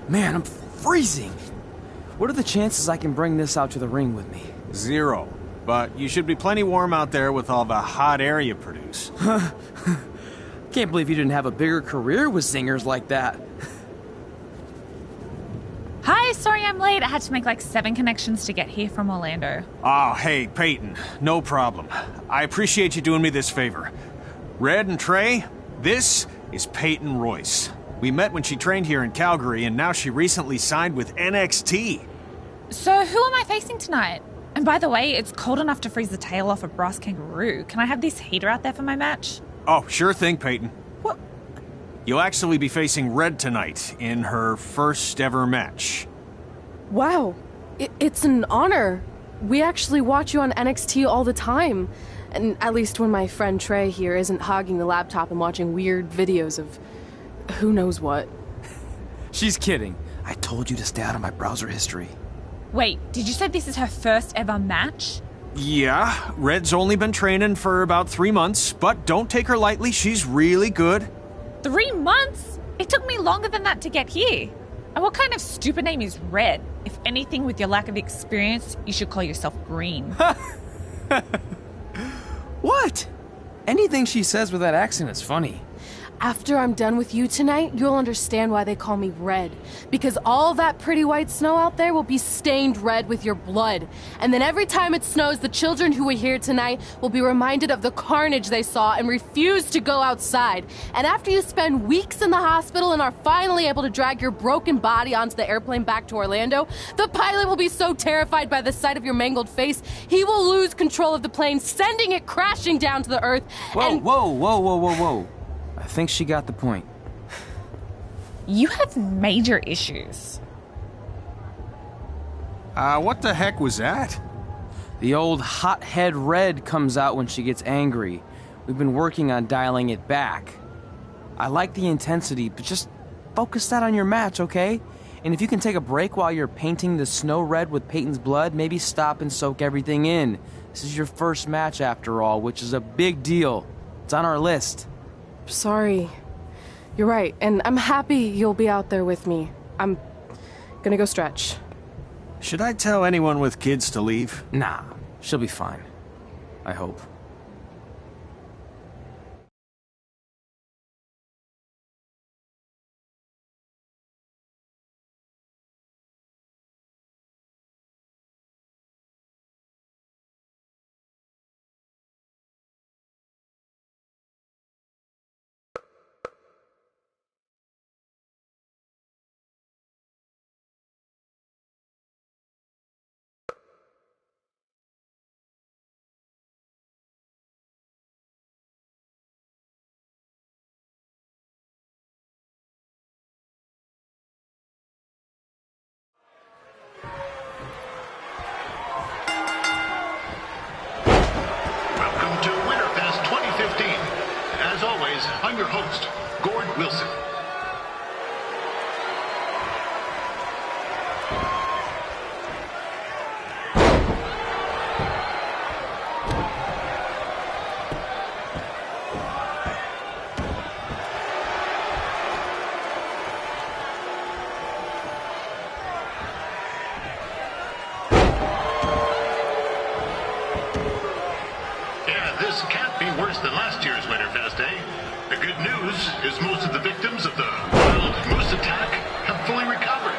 Man, I'm freezing. What are the chances I can bring this out to the ring with me? 0. But you should be plenty warm out there with all the hot air you produce. Can't believe you didn't have a bigger career with zingers like that. Hi, sorry I'm late. I had to make like 7 connections to get here from Orlando. Oh, hey, Peyton. No problem. I appreciate you doing me this favor. Red and Trey, this is Peyton Royce. We met when she trained here in Calgary, and now she recently signed with NXT. So who am I facing tonight? And by the way, it's cold enough to freeze the tail off a brass kangaroo. Can I have this heater out there for my match? Oh, sure thing, Peyton. What? You'll actually be facing Red tonight in her first ever match. Wow, it's an honor. We actually watch you on NXT all the time. And at least when my friend Trey here isn't hogging the laptop and watching weird videos of who knows what. She's kidding. I told you to stay out of my browser history. Wait, did you say this is her first ever match? Yeah, Red's only been training for about 3 months, but don't take her lightly, she's really good. 3 months? It took me longer than that to get here. And what kind of stupid name is Red? If anything, with your lack of experience, you should call yourself Green. What? Anything she says with that accent is funny. After I'm done with you tonight, you'll understand why they call me Red. Because all that pretty white snow out there will be stained red with your blood. And then every time it snows, the children who were here tonight will be reminded of the carnage they saw and refuse to go outside. And after you spend weeks in the hospital and are finally able to drag your broken body onto the airplane back to Orlando, the pilot will be so terrified by the sight of your mangled face, he will lose control of the plane, sending it crashing down to the earth. Whoa. I think she got the point. You have major issues. What the heck was that? The old hothead Red comes out when she gets angry. We've been working on dialing it back. I like the intensity, but just focus that on your match, okay? And if you can take a break while you're painting the snow red with Peyton's blood, maybe stop and soak everything in. This is your first match after all, which is a big deal. It's on our list. Sorry. You're right, and I'm happy you'll be out there with me. I'm gonna go stretch. Should I tell anyone with kids to leave? Nah, she'll be fine. I hope. As always, I'm your host, Gord Wilson. This can't be worse than last year's Winterfest, eh? The good news is most of the victims of the wild moose attack have fully recovered.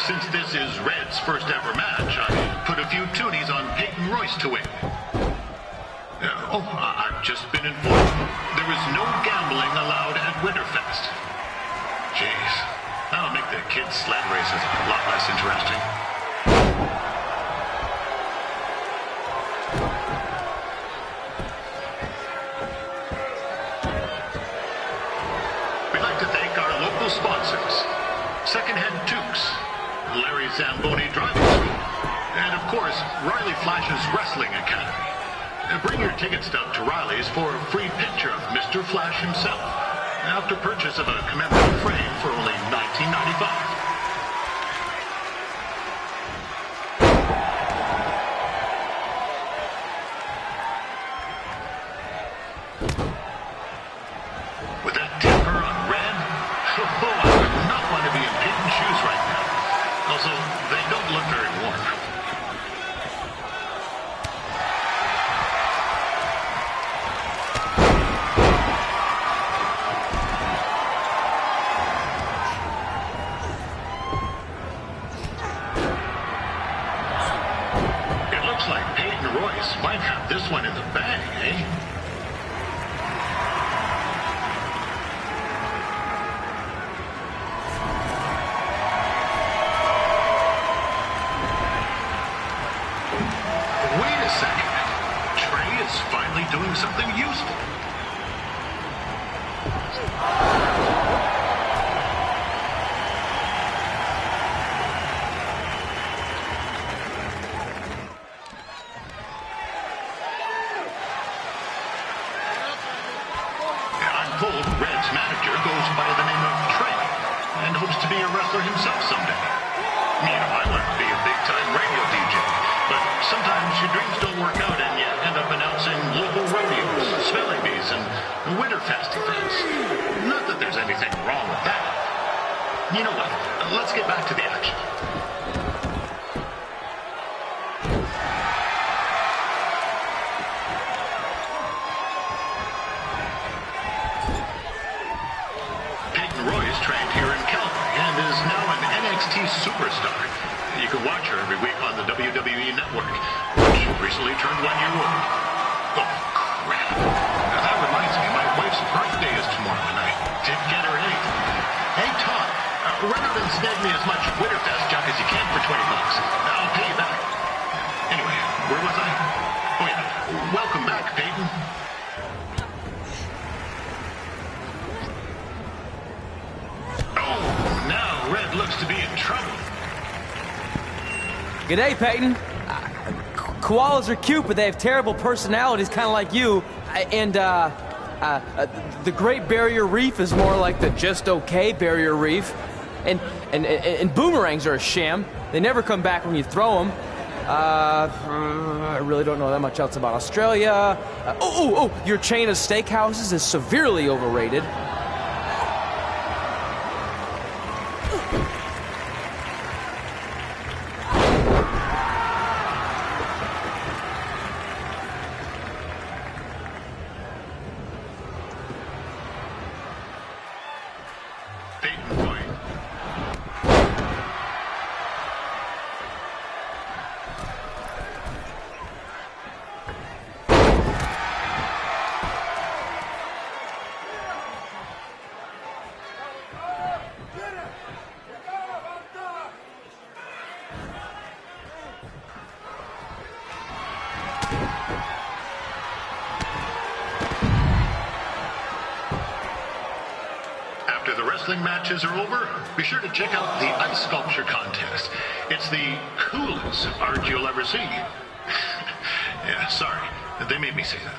Since this is Red's first ever match, I put a few toonies on Peyton Royce to win. I've just been informed there is no gambling allowed at Winterfest. Jeez, that'll make the kids' sled races a lot less interesting. We'd like to thank our local sponsors, Secondhand Tukes, Larry Zamboni Driving School, and of course, Riley Flash's Wrestling Academy. Bring your ticket stub to Riley's for a free picture of Mr. Flash himself, after purchase of a commemorative frame for only $19.95. With that temper on Red, oh, I would not want to be in Peyton's shoes right now. Also, they don't look very warm. It looks like Peyton Royce might have this one in the bag, eh? Wait a second. Trey is finally doing something useful. I'm told Red's manager goes by the name of Trey and hopes to be a wrestler himself someday. You know, I want to be a big-time radio DJ, but sometimes your dreams don't work out and you end up announcing local rodeos, spelling bees, and Winterfest events. Not that there's anything wrong with that. You know what? Let's get back to the action. Peyton Royce trained here in Calgary and is now an NXT superstar. You can watch her every week on the WWE Network, which recently turned 1 year old. Oh, crap. Now, that reminds me, my wife's birthday is tomorrow, and I didn't get her anything. Hey, Todd, run out and snag me as much Winterfest junk as you can for $20. I'll pay you back. Anyway, where was I? Oh, yeah. Welcome back, Peyton. Oh, now Red looks to be in trouble. G'day, Peyton. Koalas are cute, but they have terrible personalities, kind of like you. And the Great Barrier Reef is more like the just okay Barrier Reef. And boomerangs are a sham. They never come back when you throw them. I really don't know that much else about Australia. Your chain of steakhouses is severely overrated. Peyton Royce. After the wrestling matches are over, be sure to check out the ice sculpture contest. It's the coolest art you'll ever see. Yeah, sorry. They made me say that.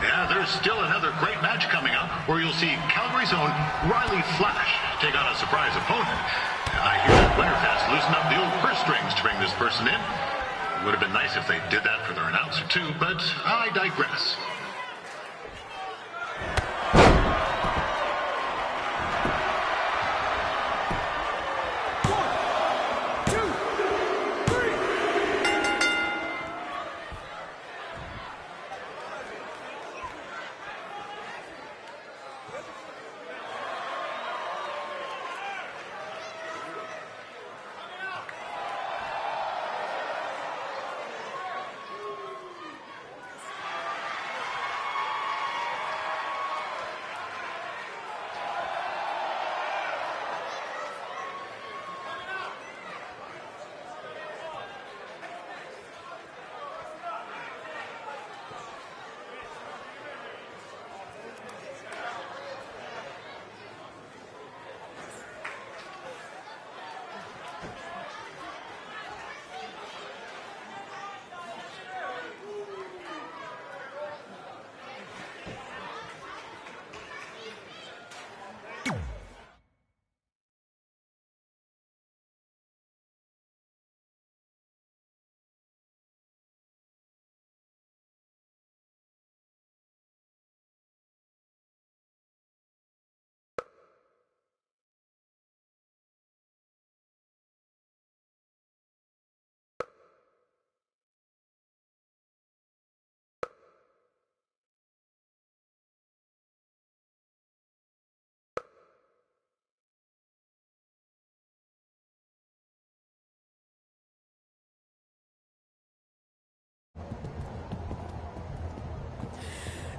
Yeah, there's still another great match coming up where you'll see Calgary's own Riley Flash take on a surprise opponent. I hear that Winterfest loosened up the old purse strings to bring this person in. Would have been nice if they did that for their announcer too, but I digress.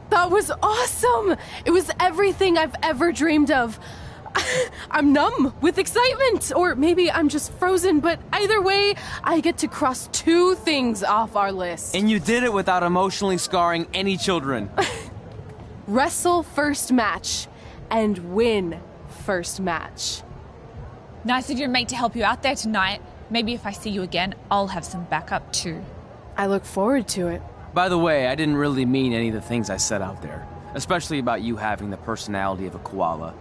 That was awesome! It was everything I've ever dreamed of. I'm numb with excitement, or maybe I'm just frozen, but either way, I get to cross 2 things off our list. And you did it without emotionally scarring any children. Wrestle first match and win first match. Nice of your mate to help you out there tonight. Maybe if I see you again, I'll have some backup too. I look forward to it. By the way, I didn't really mean any of the things I said out there, especially about you having the personality of a koala.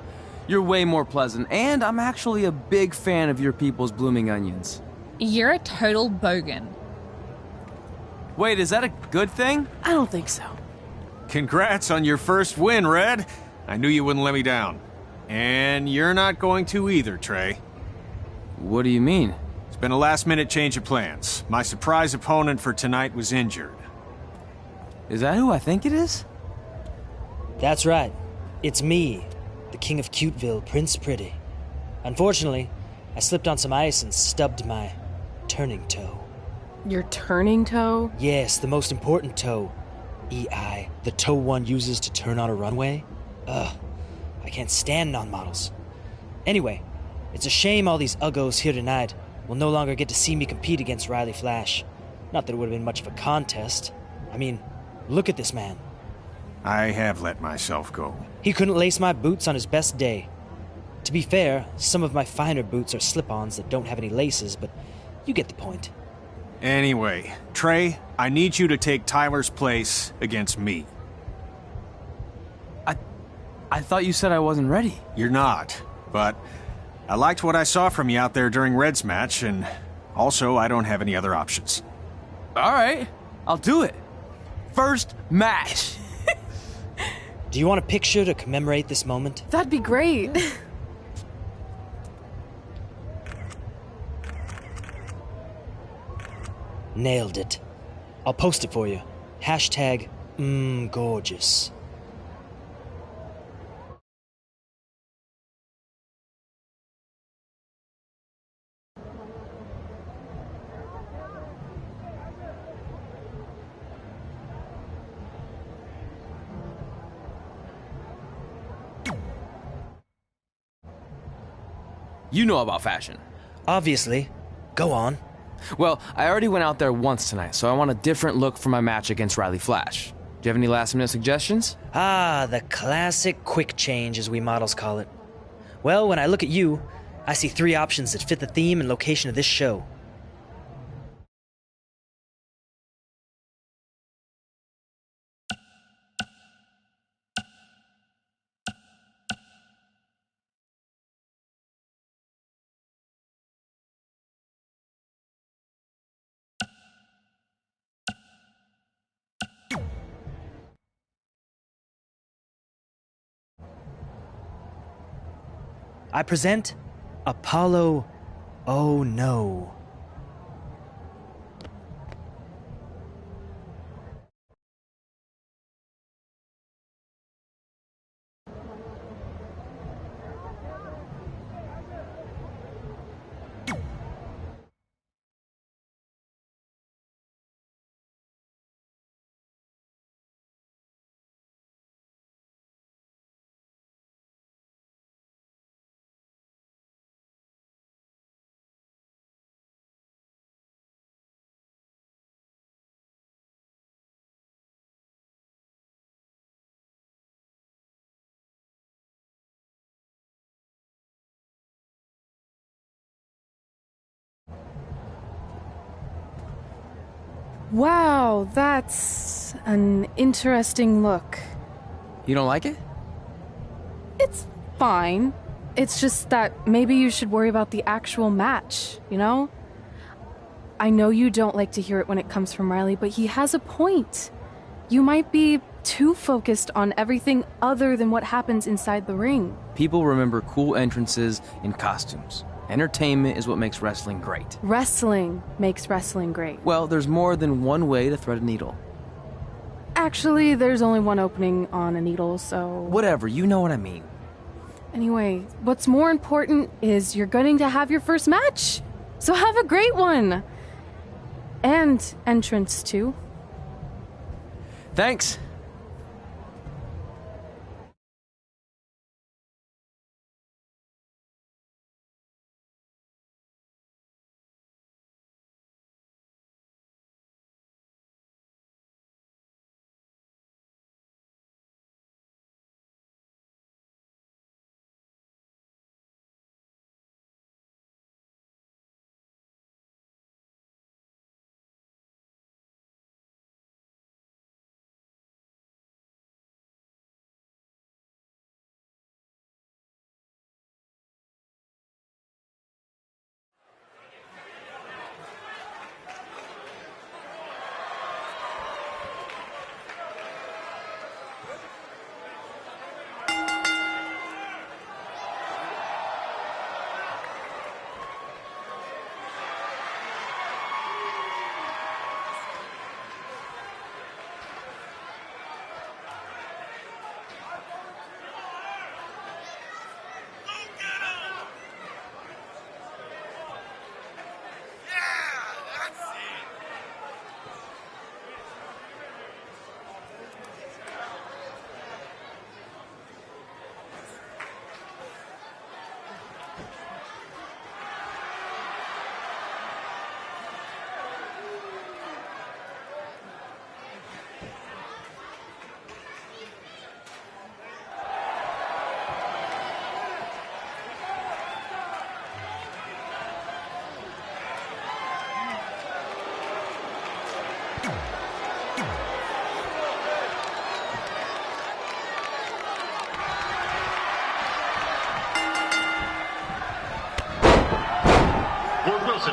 You're way more pleasant, and I'm actually a big fan of your people's blooming onions. You're a total bogan. Wait, is that a good thing? I don't think so. Congrats on your first win, Red. I knew you wouldn't let me down. And you're not going to either, Trey. What do you mean? It's been a last-minute change of plans. My surprise opponent for tonight was injured. Is that who I think it is? That's right. It's me, the King of Cuteville, Prince Pretty. Unfortunately, I slipped on some ice and stubbed my turning toe. Your turning toe? Yes, the most important toe. EI, the toe one uses to turn on a runway. Ugh, I can't stand non-models. Anyway, it's a shame all these uggos here tonight will no longer get to see me compete against Riley Flash. Not that it would have been much of a contest. I mean, look at this man. I have let myself go. He couldn't lace my boots on his best day. To be fair, some of my finer boots are slip-ons that don't have any laces, but you get the point. Anyway, Trey, I need you to take Tyler's place against me. I thought you said I wasn't ready. You're not, but I liked what I saw from you out there during Red's match, and also I don't have any other options. All right, I'll do it. First match. Do you want a picture to commemorate this moment? That'd be great. Nailed it. I'll post it for you. Hashtag gorgeous. You know about fashion. Obviously. Go on. Well, I already went out there once tonight, so I want a different look for my match against Riley Flash. Do you have any last-minute suggestions? Ah, the classic quick change, as we models call it. Well, when I look at you, I see 3 options that fit the theme and location of this show. I present Apollo Oh No. Wow, that's an interesting look. You don't like it? It's fine. It's just that maybe you should worry about the actual match, you know? I know you don't like to hear it when it comes from Riley, but he has a point. You might be too focused on everything other than what happens inside the ring. People remember cool entrances and costumes. Entertainment is what makes wrestling great. Wrestling makes wrestling great. Well, there's more than one way to thread a needle. Actually, there's only one opening on a needle, so... Whatever, you know what I mean. Anyway, what's more important is you're going to have your first match. So have a great one. And entrance, too. Thanks.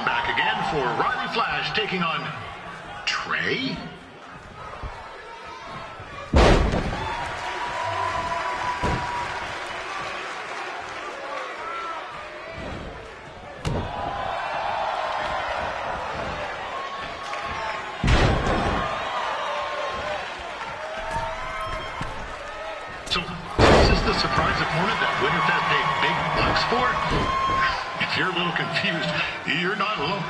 Back again for Riley Flash taking on Trey. So, this is the surprise opponent that Winterfest paid big bucks for? If you're a little confused, you're not alone.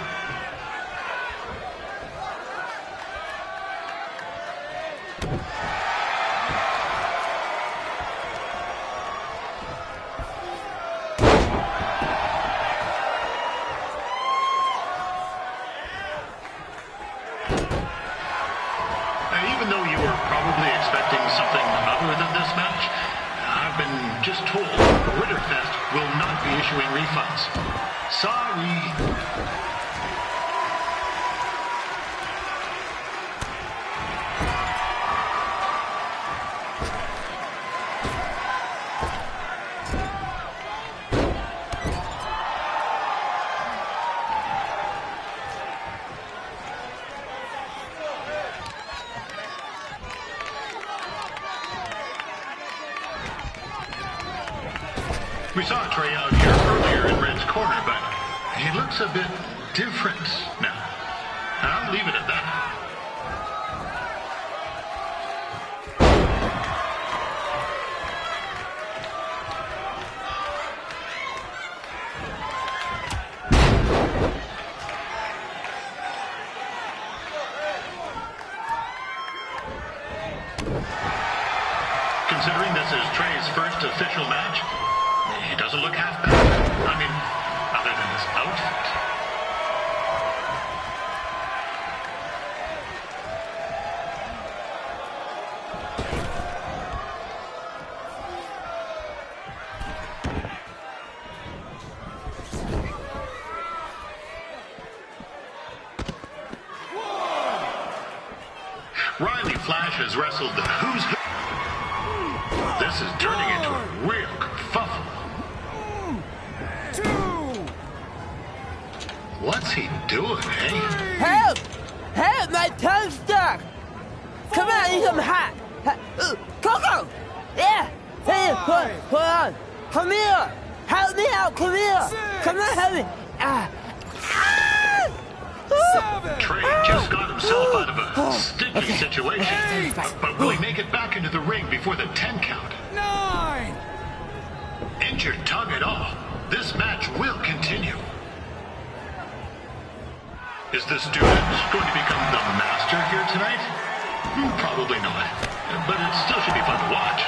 Even though you were probably expecting something other than this match, I've been just told Winterfest will not be issuing refunds. Sorry. We saw Trey out here earlier in Red's corner, but he looks a bit different now. I'll leave it at that. Considering this is Trey's first official match, he doesn't look half bad. I mean, other than his outfit. Riley Flash has wrestled the Who's Who. This is turning into a real kerfuffle. What's he doing, eh? Help! Help! My tongue's stuck! Come on, I need some hot! Coco! Yeah! Hey, hold on! Come here! Help me out! Come here! Come on, help me! Trey just got himself out of a sticky situation. But will he make it back into the ring before the 10 count? 9! Injured tongue at all. This match will continue. Is the student going to become the master here tonight? Probably not. But it still should be fun to watch.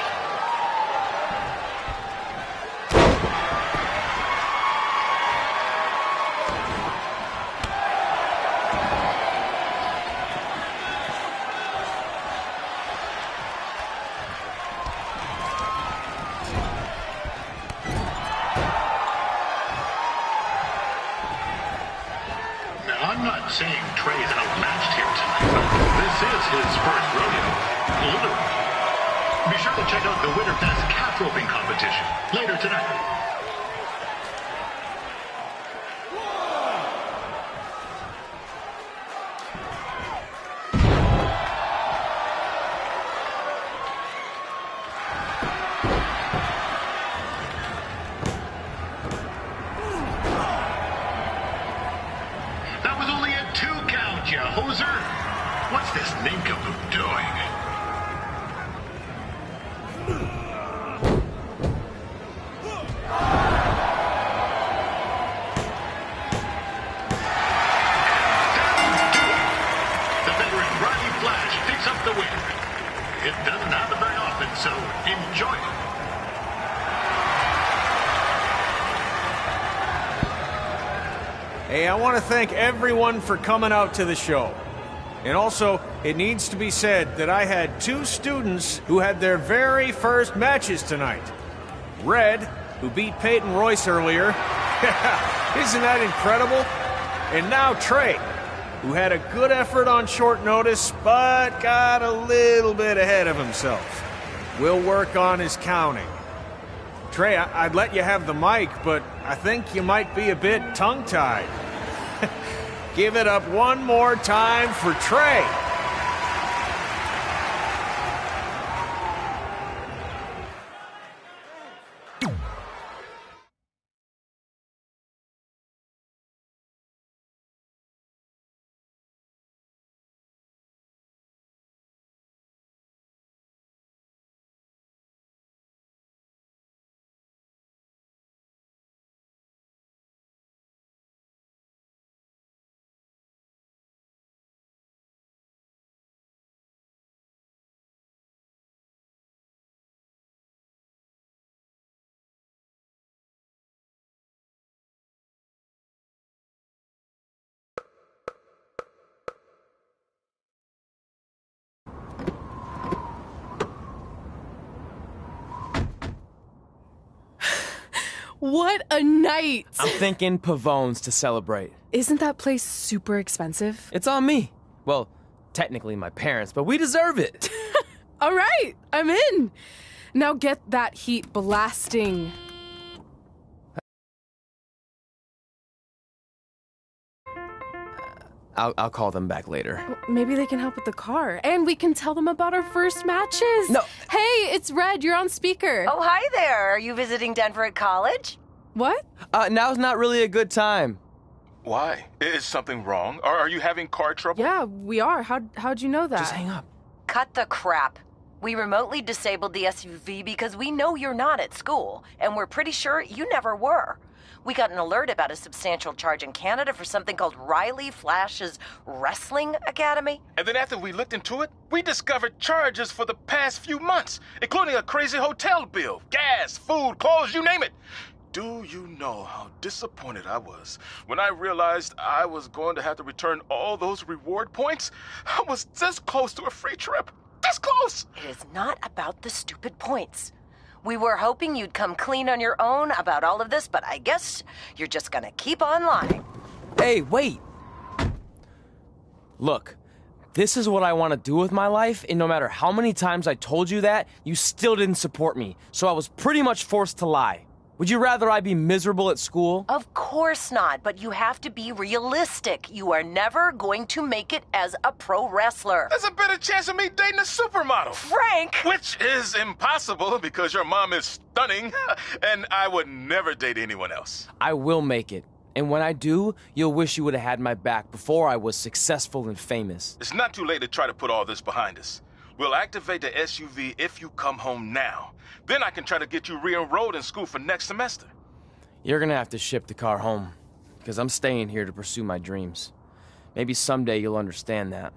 I'm not saying Trey's outmatched here tonight, but this is his first rodeo. Literally. Be sure to check out the Winterfest calf roping competition later tonight. You hoser! What's this nincompoop doing? The veteran Riley Flash picks up the win. It doesn't happen very often, so enjoy it. Hey, I want to thank everyone for coming out to the show. And also, it needs to be said that I had 2 students who had their very first matches tonight. Red, who beat Peyton Royce earlier. Isn't that incredible? And now Trey, who had a good effort on short notice, but got a little bit ahead of himself. We'll work on his counting. Trey, I'd let you have the mic, but I think you might be a bit tongue-tied. Give it up one more time for Trey. What a night! I'm thinking Pavone's to celebrate. Isn't that place super expensive? It's on me. Well, technically my parents, but we deserve it. All right, I'm in. Now get that heat blasting. I'll call them back later. Maybe they can help with the car, and we can tell them about our first matches. No. Hey, it's Red. You're on speaker. Oh, hi there. Are you visiting Denver at college? What? Now's not really a good time. Why? Is something wrong? Are you having car trouble? Yeah, we are. How'd you know that? Just hang up. Cut the crap. We remotely disabled the SUV because we know you're not at school, and we're pretty sure you never were. We got an alert about a substantial charge in Canada for something called Riley Flash's Wrestling Academy. And then after we looked into it, we discovered charges for the past few months, including a crazy hotel bill, gas, food, clothes, you name it. Do you know how disappointed I was when I realized I was going to have to return all those reward points? I was this close to a free trip. This close! It is not about the stupid points. We were hoping you'd come clean on your own about all of this, but I guess you're just gonna keep on lying. Hey, wait! Look, this is what I want to do with my life, and no matter how many times I told you that, you still didn't support me, so I was pretty much forced to lie. Would you rather I be miserable at school? Of course not, but you have to be realistic. You are never going to make it as a pro wrestler. There's a better chance of me dating a supermodel. Frank! Which is impossible because your mom is stunning, and I would never date anyone else. I will make it. And when I do, you'll wish you would have had my back before I was successful and famous. It's not too late to try to put all this behind us. We'll activate the SUV if you come home now. Then I can try to get you re-enrolled in school for next semester. You're gonna have to ship the car home, because I'm staying here to pursue my dreams. Maybe someday you'll understand that.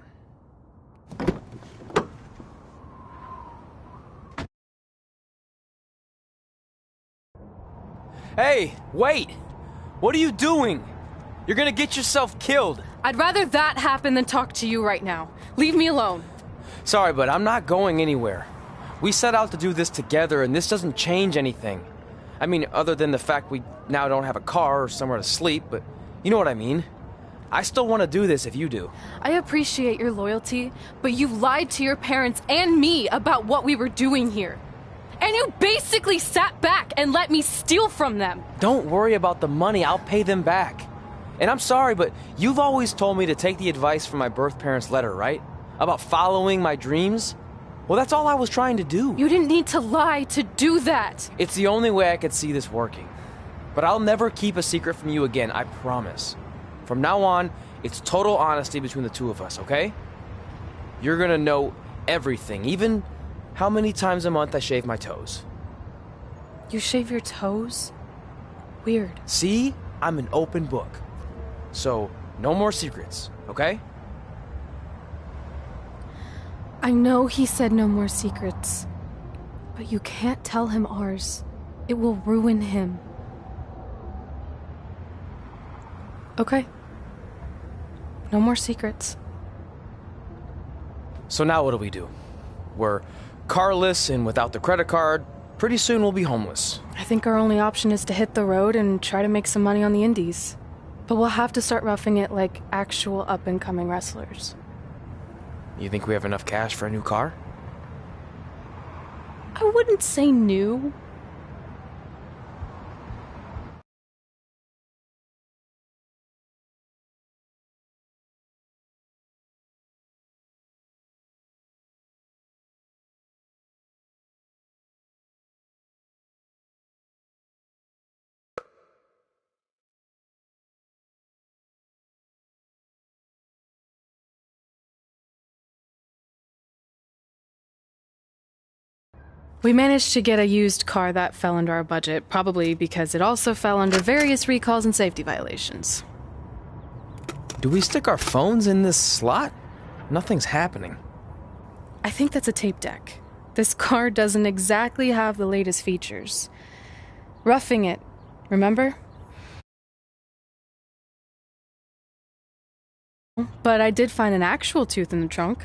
Hey, wait! What are you doing? You're gonna get yourself killed. I'd rather that happen than talk to you right now. Leave me alone. Sorry, but I'm not going anywhere. We set out to do this together, and this doesn't change anything. I mean, other than the fact we now don't have a car or somewhere to sleep, but you know what I mean. I still want to do this if you do. I appreciate your loyalty, but you lied to your parents and me about what we were doing here. And you basically sat back and let me steal from them. Don't worry about the money, I'll pay them back. And I'm sorry, but you've always told me to take the advice from my birth parents' letter, right? About following my dreams? Well, that's all I was trying to do. You didn't need to lie to do that. It's the only way I could see this working. But I'll never keep a secret from you again, I promise. From now on, it's total honesty between the two of us, okay? You're gonna know everything, even how many times a month I shave my toes. You shave your toes? Weird. See? I'm an open book. So, no more secrets, okay? I know he said no more secrets, but you can't tell him ours. It will ruin him. Okay. No more secrets. So now what do? We're carless and without the credit card. Pretty soon we'll be homeless. I think our only option is to hit the road and try to make some money on the indies. But we'll have to start roughing it like actual up-and-coming wrestlers. You think we have enough cash for a new car? I wouldn't say new. We managed to get a used car that fell under our budget, probably because it also fell under various recalls and safety violations. Do we stick our phones in this slot? Nothing's happening. I think that's a tape deck. This car doesn't exactly have the latest features. Roughing it, remember? But I did find an actual tooth in the trunk.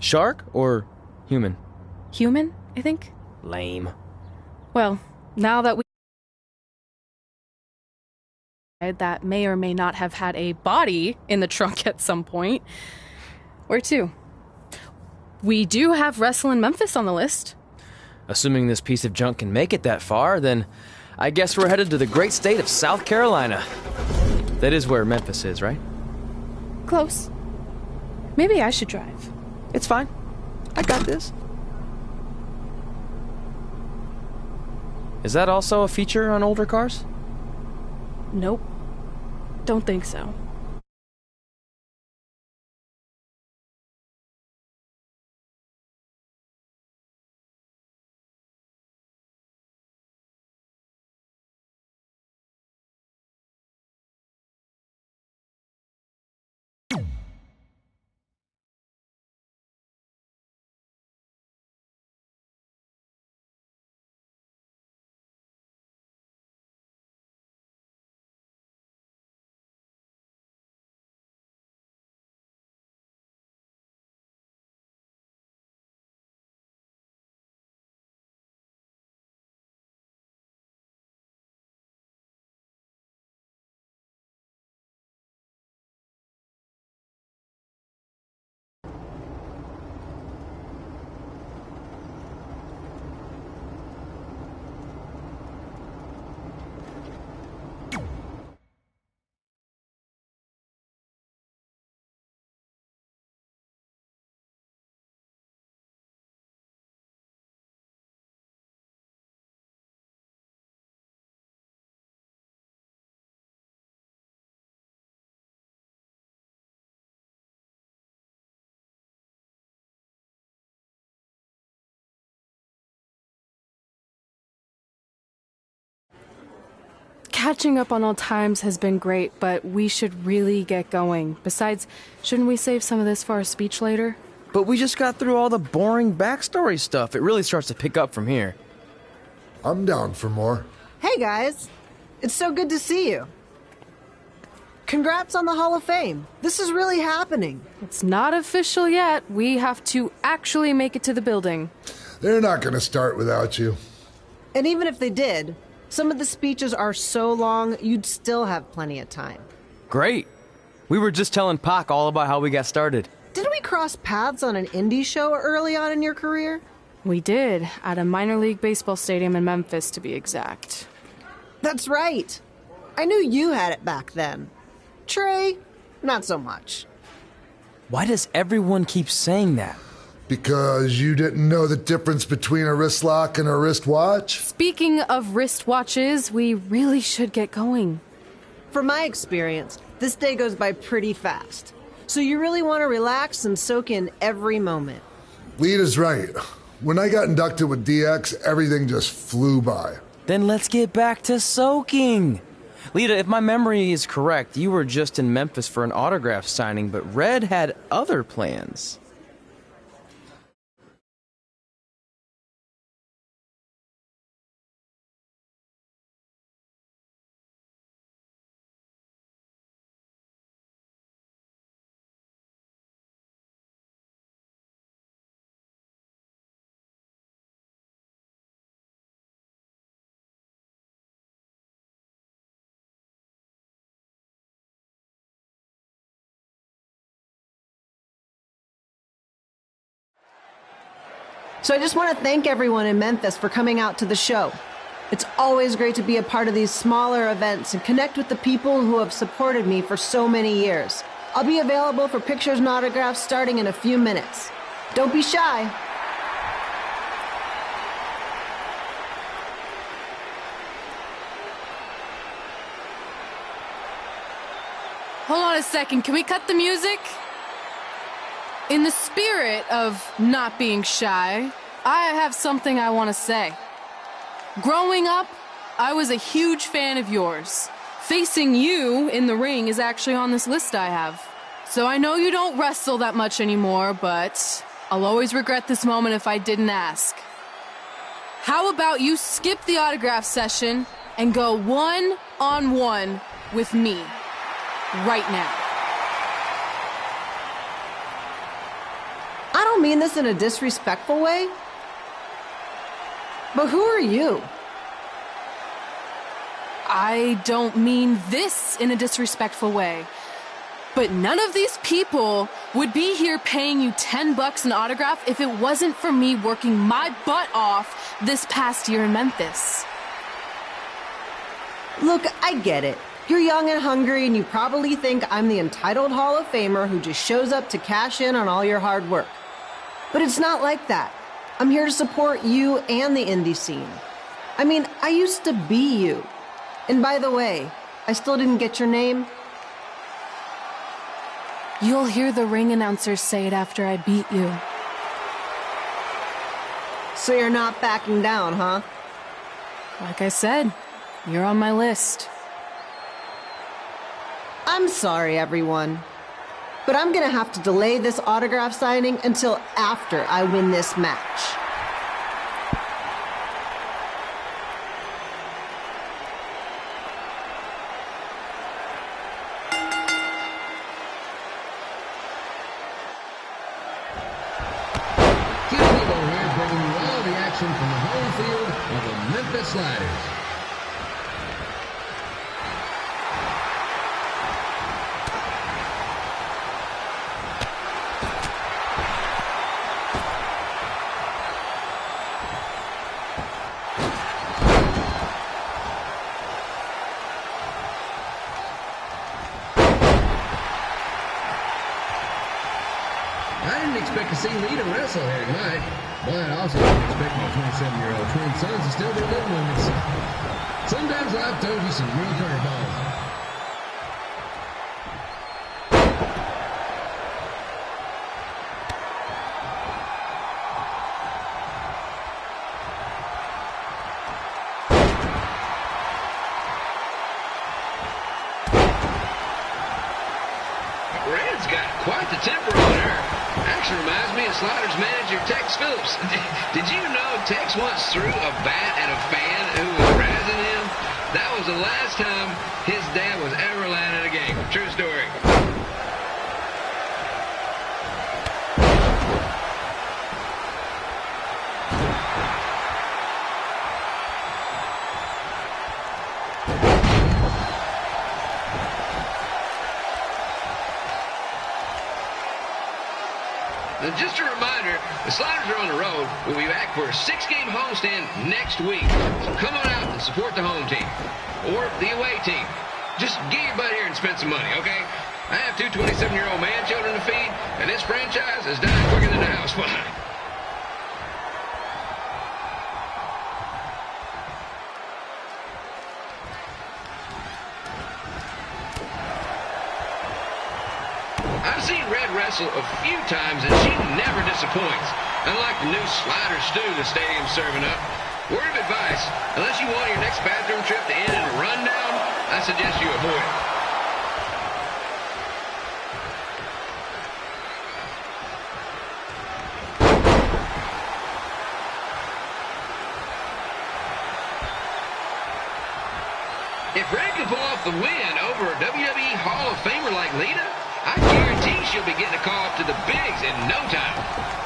Shark or human? Human, I think? Lame. Well, now that that may or may not have had a body in the trunk at some point. Where to? We do have Wrestle in Memphis on the list. Assuming this piece of junk can make it that far, then I guess we're headed to the great state of South Carolina. That is where Memphis is, right? Close. Maybe I should drive. It's fine. I got this. Is that also a feature on older cars? Nope. Don't think so. Catching up on old times has been great, but we should really get going. Besides, shouldn't we save some of this for our speech later? But we just got through all the boring backstory stuff. It really starts to pick up from here. I'm down for more. Hey guys, it's so good to see you. Congrats on the Hall of Fame. This is really happening. It's not official yet. We have to actually make it to the building. They're not going to start without you. And even if they did, some of the speeches are so long, you'd still have plenty of time. Great. We were just telling Pac all about how we got started. Didn't we cross paths on an indie show early on in your career? We did, at a minor league baseball stadium in Memphis, to be exact. That's right. I knew you had it back then. Trey, not so much. Why does everyone keep saying that? Because you didn't know the difference between a wrist lock and a wristwatch? Speaking of wristwatches, we really should get going. From my experience, this day goes by pretty fast. So you really want to relax and soak in every moment. Lita's right. When I got inducted with DX, everything just flew by. Then let's get back to soaking. Lita, if my memory is correct, you were just in Memphis for an autograph signing, but Red had other plans. So I just want to thank everyone in Memphis for coming out to the show. It's always great to be a part of these smaller events and connect with the people who have supported me for so many years. I'll be available for pictures and autographs starting in a few minutes. Don't be shy. Hold on a second, can we cut the music? In the spirit of not being shy, I have something I want to say. Growing up, I was a huge fan of yours. Facing you in the ring is actually on this list I have. So I know you don't wrestle that much anymore, but I'll always regret this moment if I didn't ask. How about you skip the autograph session and go one-on-one with me right now? I don't mean this in a disrespectful way, but who are you? I don't mean this in a disrespectful way, but none of these people would be here paying you $10 an autograph if it wasn't for me working my butt off this past year in Memphis. Look, I get it. You're young and hungry, and you probably think I'm the entitled Hall of Famer who just shows up to cash in on all your hard work. But it's not like that. I'm here to support you and the indie scene. I mean, I used to be you. And by the way, I still didn't get your name. You'll hear the ring announcers say it after I beat you. So you're not backing down, huh? Like I said, you're on my list. I'm sorry, everyone. But I'm gonna have to delay this autograph signing until after I win this match. Bringing you all the action from the home field of the Memphis Sliders. I didn't expect to see Lita wrestle here tonight, but I also didn't expect my 27-year-old twin sons to still be living with me. Sometimes life throws you some real curveballs. Red's got quite the temper on her. Actually reminds me of Sliders manager Tex Phillips. Did you know Tex once threw a bat at a fan who was razzing him? That was the last time his dad was ever allowed at a game. True story. And just a reminder, the Sliders are on the road. We'll be back for a 6-game homestand next week. So come on out and support the home team. Or the away team. Just get your butt here and spend some money, okay? I have 2 27-year-old man children to feed, and this franchise is dying quicker than the house fire. I've seen Red wrestle a few times, and she never disappoints. Unlike the new slider stew the stadium's serving up. Word of advice, unless you want your next bathroom trip to end in a rundown, I suggest you avoid it. If Red can pull off the win over a WWE Hall of Famer like Lita, I guarantee she'll be getting a call up to the bigs in no time.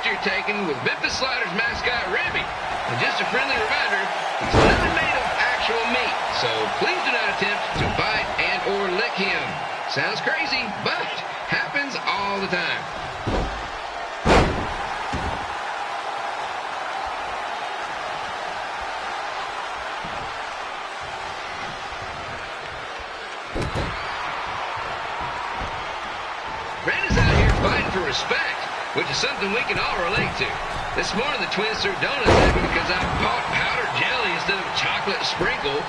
picture taken with Memphis Sliders mascot Remy. And just a friendly reminder, he's not made of actual meat, so please do not attempt to bite and or lick him. Sounds crazy, but happens all the time. Brandon's out here fighting for respect, which is something we can all relate to. This morning, the twins threw donuts at me because I bought powdered jelly instead of chocolate sprinkle.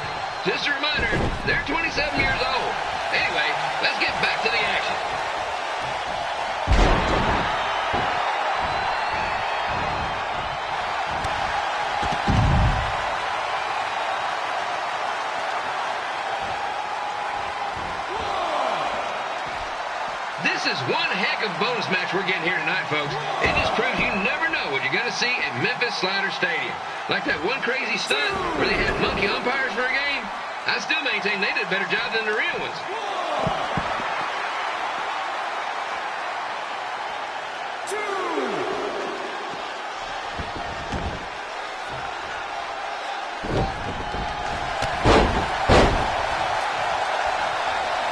Just a reminder, they're 27 years old. Anyway, let's get back to the action. This is one heck of a bonus match we're getting here tonight, folks. It just proves you never know what you're going to see at Memphis Slider Stadium. Like that one crazy stunt where they had monkey umpires for a game. I still maintain they did a better job than the real ones.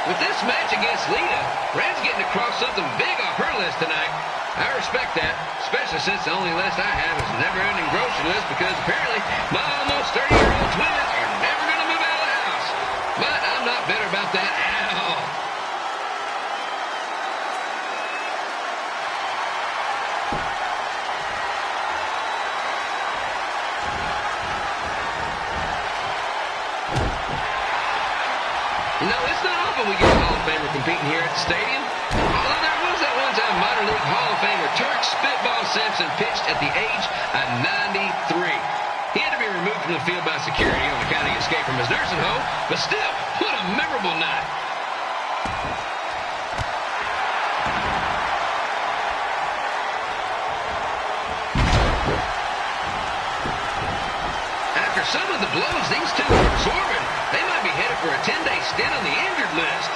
With this match against Lita, Red's getting across something big off her list tonight. I respect that, especially since the only list I have is a never-ending grocery list because apparently my almost 30-year-old twins are never going to move out of the house. But I'm not bitter about that at all. You know, it's not often we get a Hall of Famer competing here at the stadium. Although there was that one-time minor league Hall of Famer Turk Spitball Simpson pitched at the age of 93. He had to be removed from the field by security on account of escape from his nursing home, but still, what a memorable night. After some of the blows these two are absorbing, they might be headed for a 10-day stint on the injured list.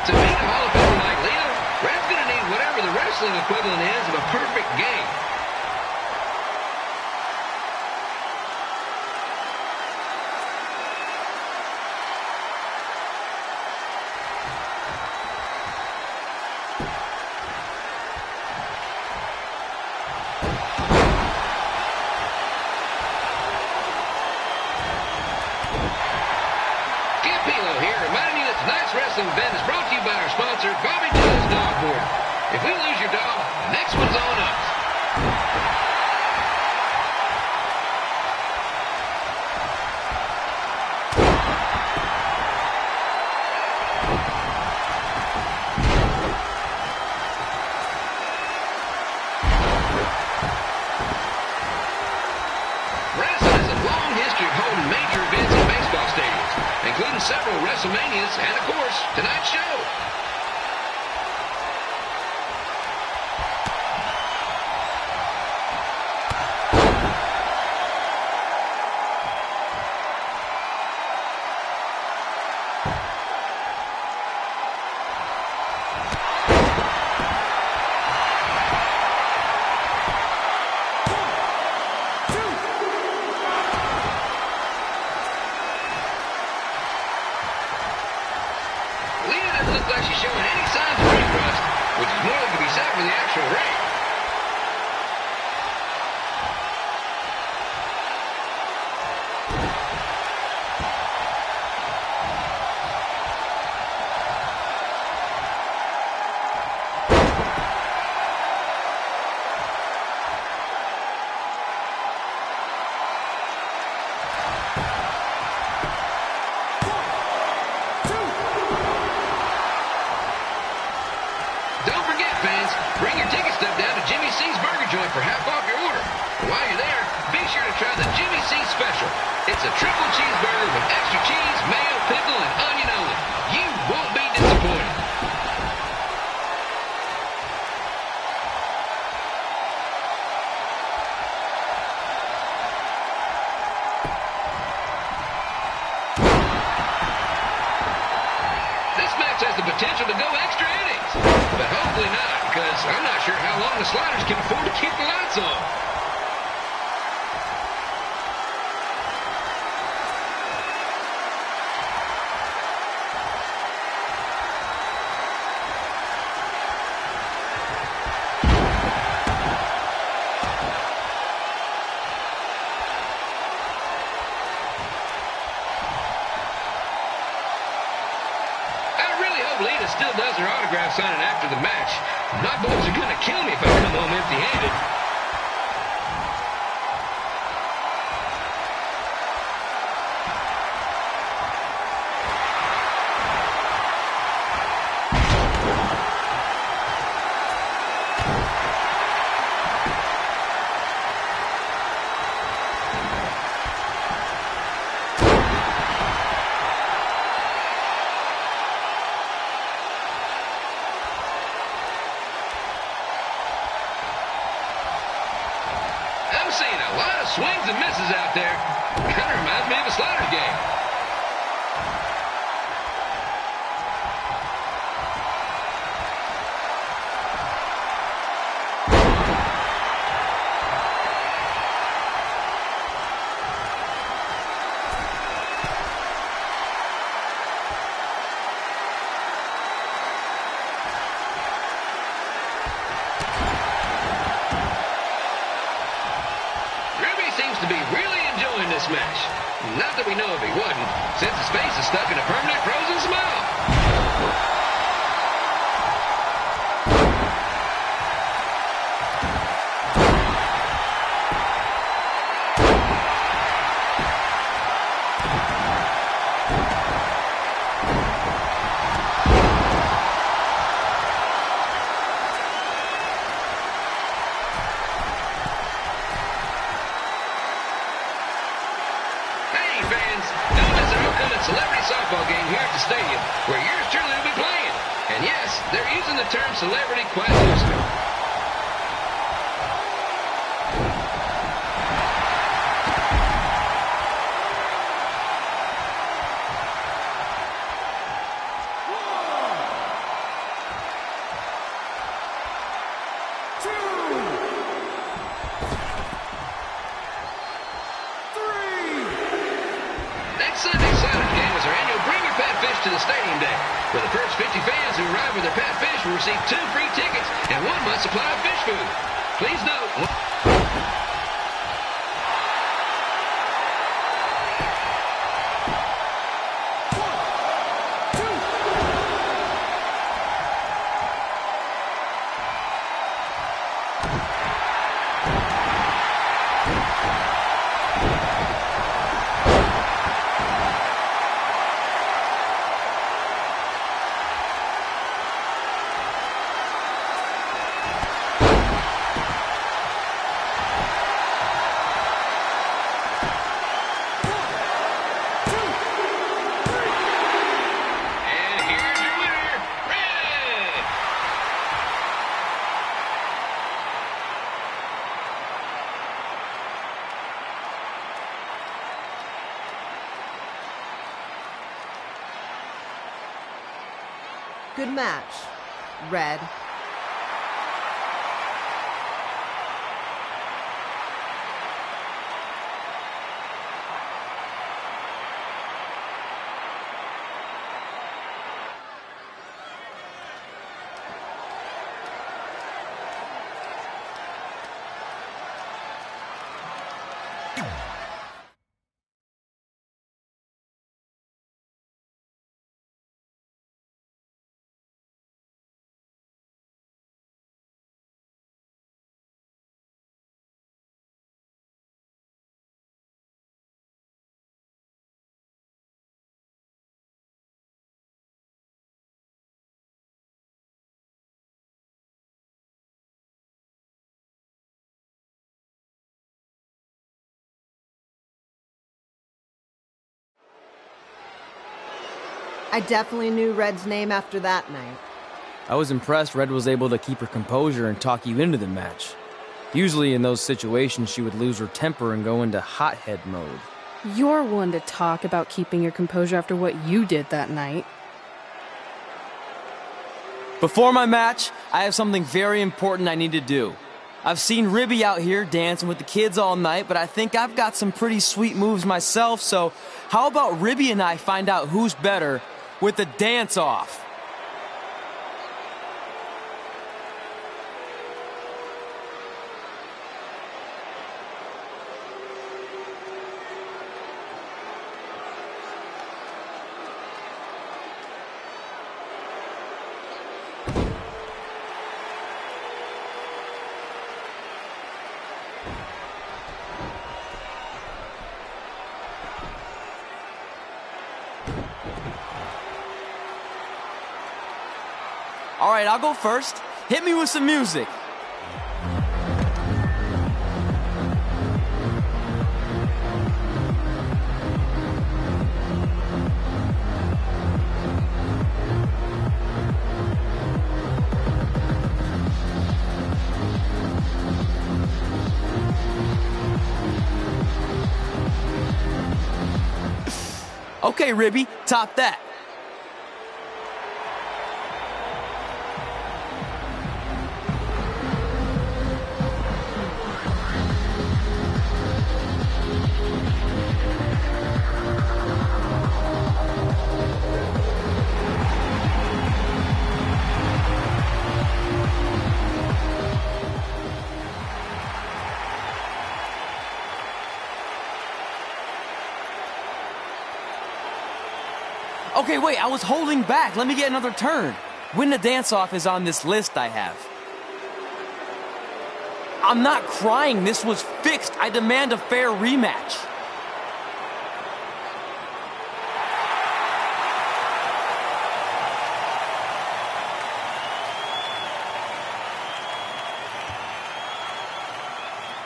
To beat a Hall of Famer like Lita, Red's going to need whatever the wrestling equivalent is of a perfect game. Wrestling event is brought to you by our sponsor, Bobby Joe's Dog Board. If we lose your dog, the next one's on us. Wrestling has a long history of holding major events in baseball stadiums, including several WrestleManias and, of course, tonight's show. Looks like she's showing any signs of ring rust, which is more than can be said for the actual ring. Bring your ticket stub down to Jimmy C's Burger Joint for half off your order. And while you're there, be sure to try the Jimmy C Special. It's a triple cheeseburger with extra cheese, mayo, long the Sliders can afford to keep the lights on. Lita still does her autograph signing after the match. My boys are gonna kill me if I come home empty-handed. Seeing a lot of swings and misses out there. Kind of reminds me of a Sliders game. Seems to be really enjoying this match. Not that we know if he wouldn't, since his face is stuck in a permanent frozen smile. Celebrity softball game here at the stadium, where yours truly will be playing. And yes, they're using the term celebrity quite loosely. Sunday's Sliders game is our annual Bring Your Pet Fish to the Stadium Day, where the first 50 fans who arrive with their pet fish will receive 2 free tickets and 1 month's supply of fish food. Please note... Good match, Red. I definitely knew Red's name after that night. I was impressed Red was able to keep her composure and talk you into the match. Usually in those situations, she would lose her temper and go into hothead mode. You're one to talk about keeping your composure after what you did that night. Before my match, I have something very important I need to do. I've seen Ribby out here dancing with the kids all night, but I think I've got some pretty sweet moves myself, so how about Ribby and I find out who's better with the dance-off? All right, I'll go first. Hit me with some music. Okay, Ribby, top that. Okay, wait, I was holding back. Let me get another turn. Win the dance-off is on this list I have. I'm not crying. This was fixed. I demand a fair rematch.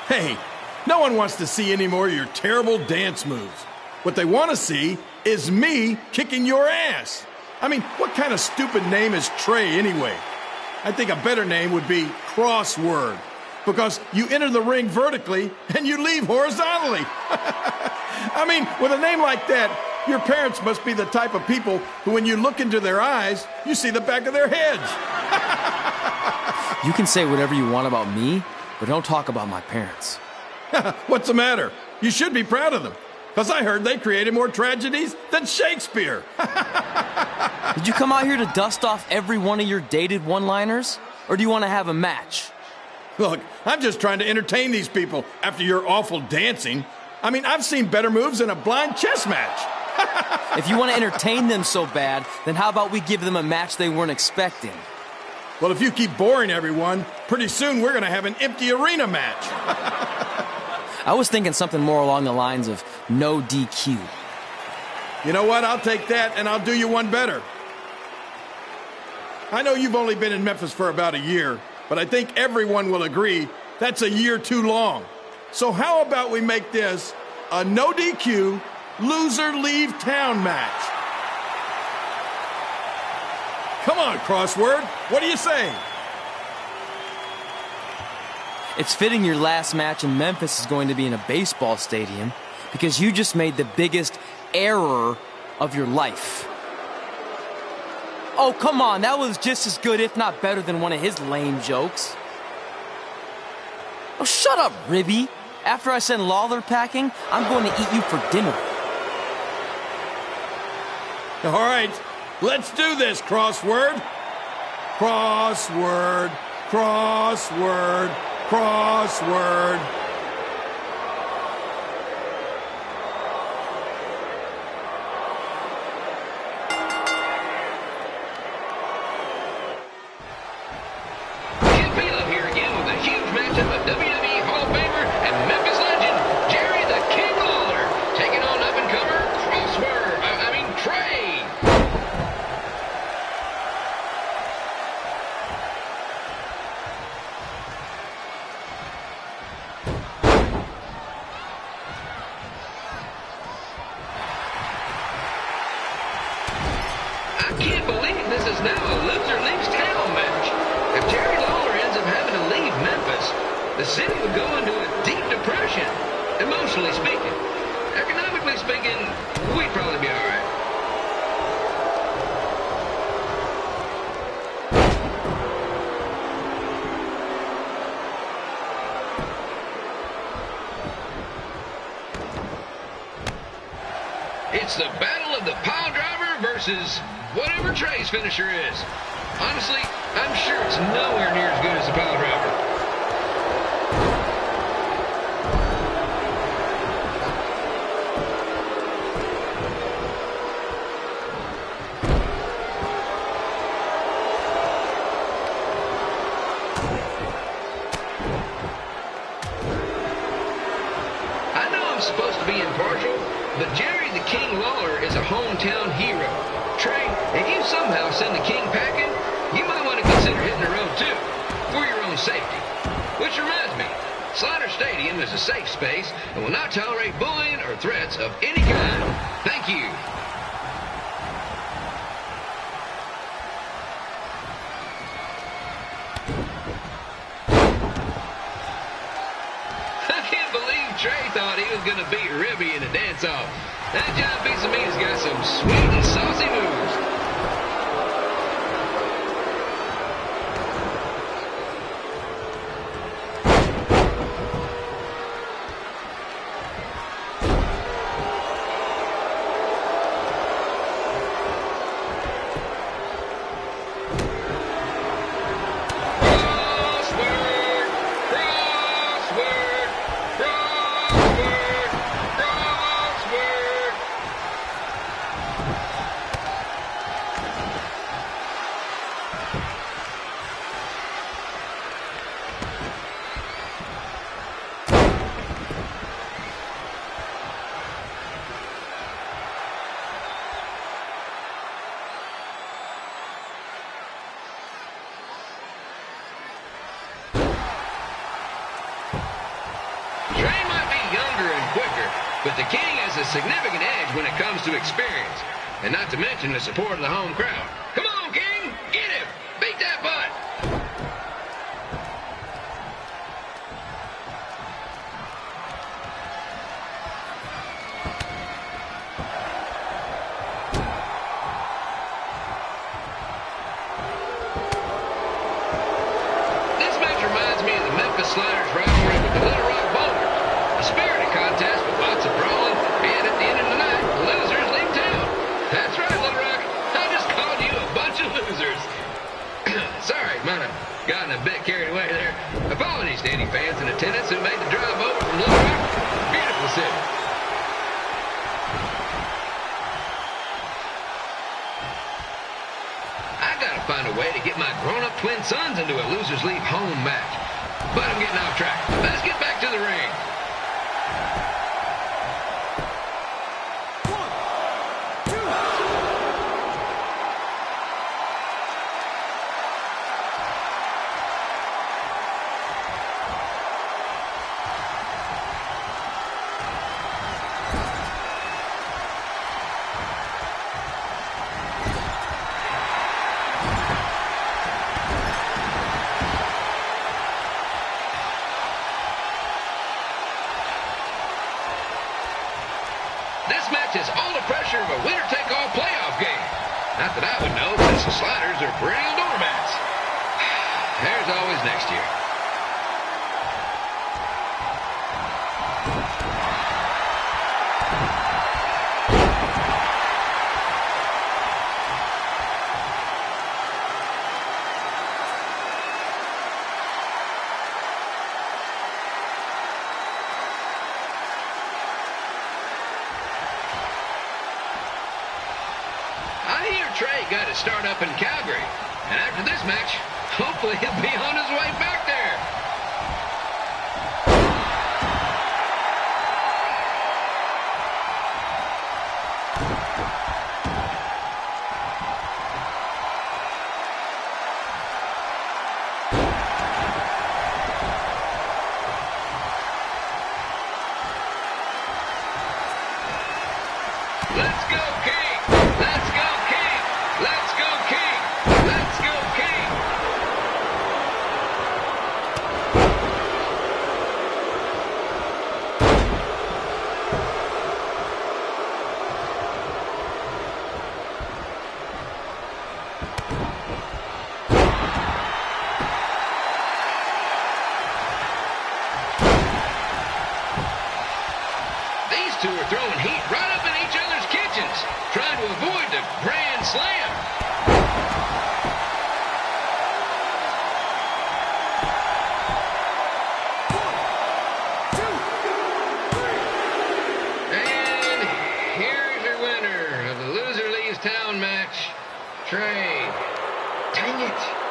Hey, no one wants to see any more of your terrible dance moves. What they want to see is me kicking your ass. I mean, what kind of stupid name is Trey anyway? I think a better name would be Crossword, because you enter the ring vertically and you leave horizontally. I mean, with a name like that, your parents must be the type of people who, when you look into their eyes, you see the back of their heads. You can say whatever you want about me, but don't talk about my parents. What's the matter? You should be proud of them. Because I heard they created more tragedies than Shakespeare. Did you come out here to dust off every one of your dated one-liners? Or do you want to have a match? Look, I'm just trying to entertain these people after your awful dancing. I mean, I've seen better moves in a blind chess match. If you want to entertain them so bad, then how about we give them a match they weren't expecting? Well, if you keep boring everyone, pretty soon we're going to have an empty arena match. I was thinking something more along the lines of no DQ. You know what? I'll take that, and I'll do you one better. I know you've only been in Memphis for about a year, but I think everyone will agree that's a year too long. So how about we make this a no DQ, loser leave town match? Come on, Crossword. What do you say? It's fitting your last match in Memphis is going to be in a baseball stadium because you just made the biggest error of your life. Oh, come on. That was just as good, if not better, than one of his lame jokes. Oh, shut up, Ribby. After I send Lawler packing, I'm going to eat you for dinner. All right, let's do this, Crossword. Crossword, crossword, crossword. WWE Hall of Famer and Memphis legend, Jerry the King Lawler, taking on up-and-comer Trey. I can't believe this is now a loser leaves town match. If Jerry Lawler ends up having to leave Memphis, the city would go into a deep depression, emotionally speaking. Economically speaking, we'd probably be all right. It's the battle of the pile driver versus whatever Trey's finisher is. Honestly, I'm sure it's nowhere near as good as the pile driver. Supposed to be impartial, but Jerry the King Lawler is a hometown hero. Trey, if you somehow send the King packing, you might want to consider hitting the road too, for your own safety. Which reminds me, Slaughter Stadium is a safe space and will not tolerate bullying or threats of any kind. Thank you. Trey thought he was going to beat Ribby in a dance-off. That John Pizzamita's got some sweet and saucy moves. But the King has a significant edge when it comes to experience, and not to mention the support of the home crowd. Come on, King! Get him! Beat that butt! This match reminds me of the Memphis Sliders rivalry with the Little Rock Bowlers. A spirited contest with lots of brawling, and at the end of the night, losers leave town. That's right, Little Rock. I just called you a bunch of losers. Sorry, might have gotten a bit carried away there. Apologies to any fans in attendance who made the drive over from Little Rock. Beautiful city. I gotta find a way to get my grown-up twin sons into a losers leave home match. But I'm getting off track. Let's get back to the ring. This match has all the pressure of a winner-take-all playoff game. Not that I would know, since the Sliders are perennial doormats. There's always next year. I hear Trey got his start up in Calgary, and after this match, hopefully he'll be on his way back there. Let's go, King! Let's go, King! Let's go, King! Let's go, King! These two are throwing heat right up in each other's kitchen. a grand slam. And here's your winner of the Loser Leaves Town match, Trey. Dang it.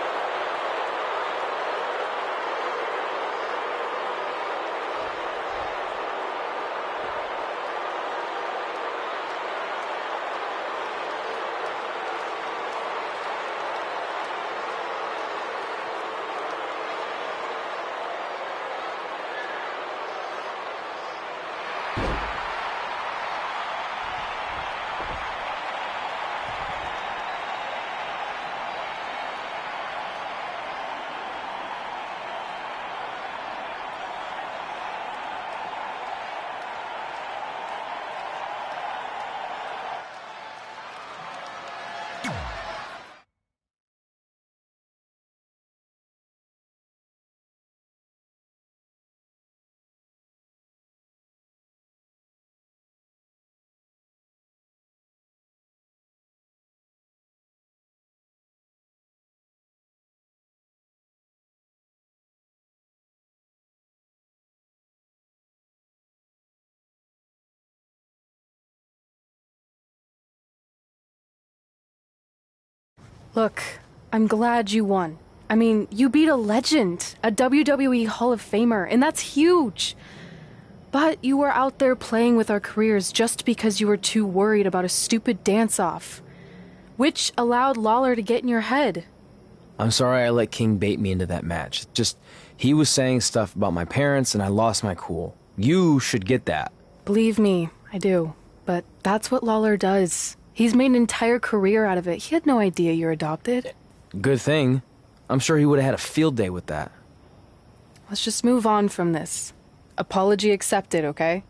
Look, I'm glad you won. I mean, you beat a legend, a WWE Hall of Famer, and that's huge. But you were out there playing with our careers just because you were too worried about a stupid dance-off, which allowed Lawler to get in your head. I'm sorry I let King bait me into that match. Just, he was saying stuff about my parents and I lost my cool. You should get that. Believe me, I do. But that's what Lawler does. He's made an entire career out of it. He had no idea you're adopted. Good thing. I'm sure he would have had a field day with that. Let's just move on from this. Apology accepted, okay?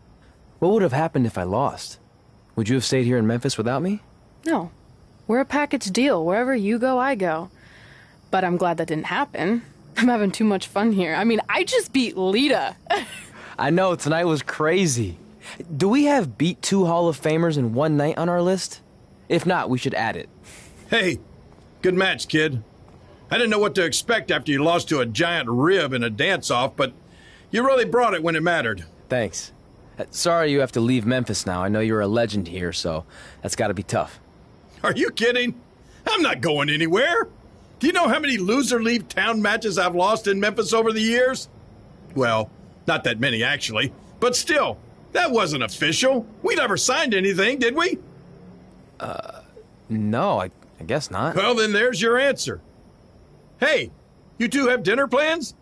What would have happened if I lost? Would you have stayed here in Memphis without me? No. We're a package deal. Wherever you go, I go. But I'm glad that didn't happen. I'm having too much fun here. I mean, I just beat Lita. I know, tonight was crazy. Do we have beat 2 Hall of Famers in one night on our list? If not, we should add it. Hey, good match, kid. I didn't know what to expect after you lost to a giant rib in a dance-off, but you really brought it when it mattered. Thanks. Sorry you have to leave Memphis now. I know you're a legend here, so that's gotta be tough. Are you kidding? I'm not going anywhere. Do you know how many loser leave town matches I've lost in Memphis over the years? Well, not that many, actually. But still, that wasn't official. We never signed anything, did we? No, I guess not. Well, then there's your answer. Hey, you two have dinner plans?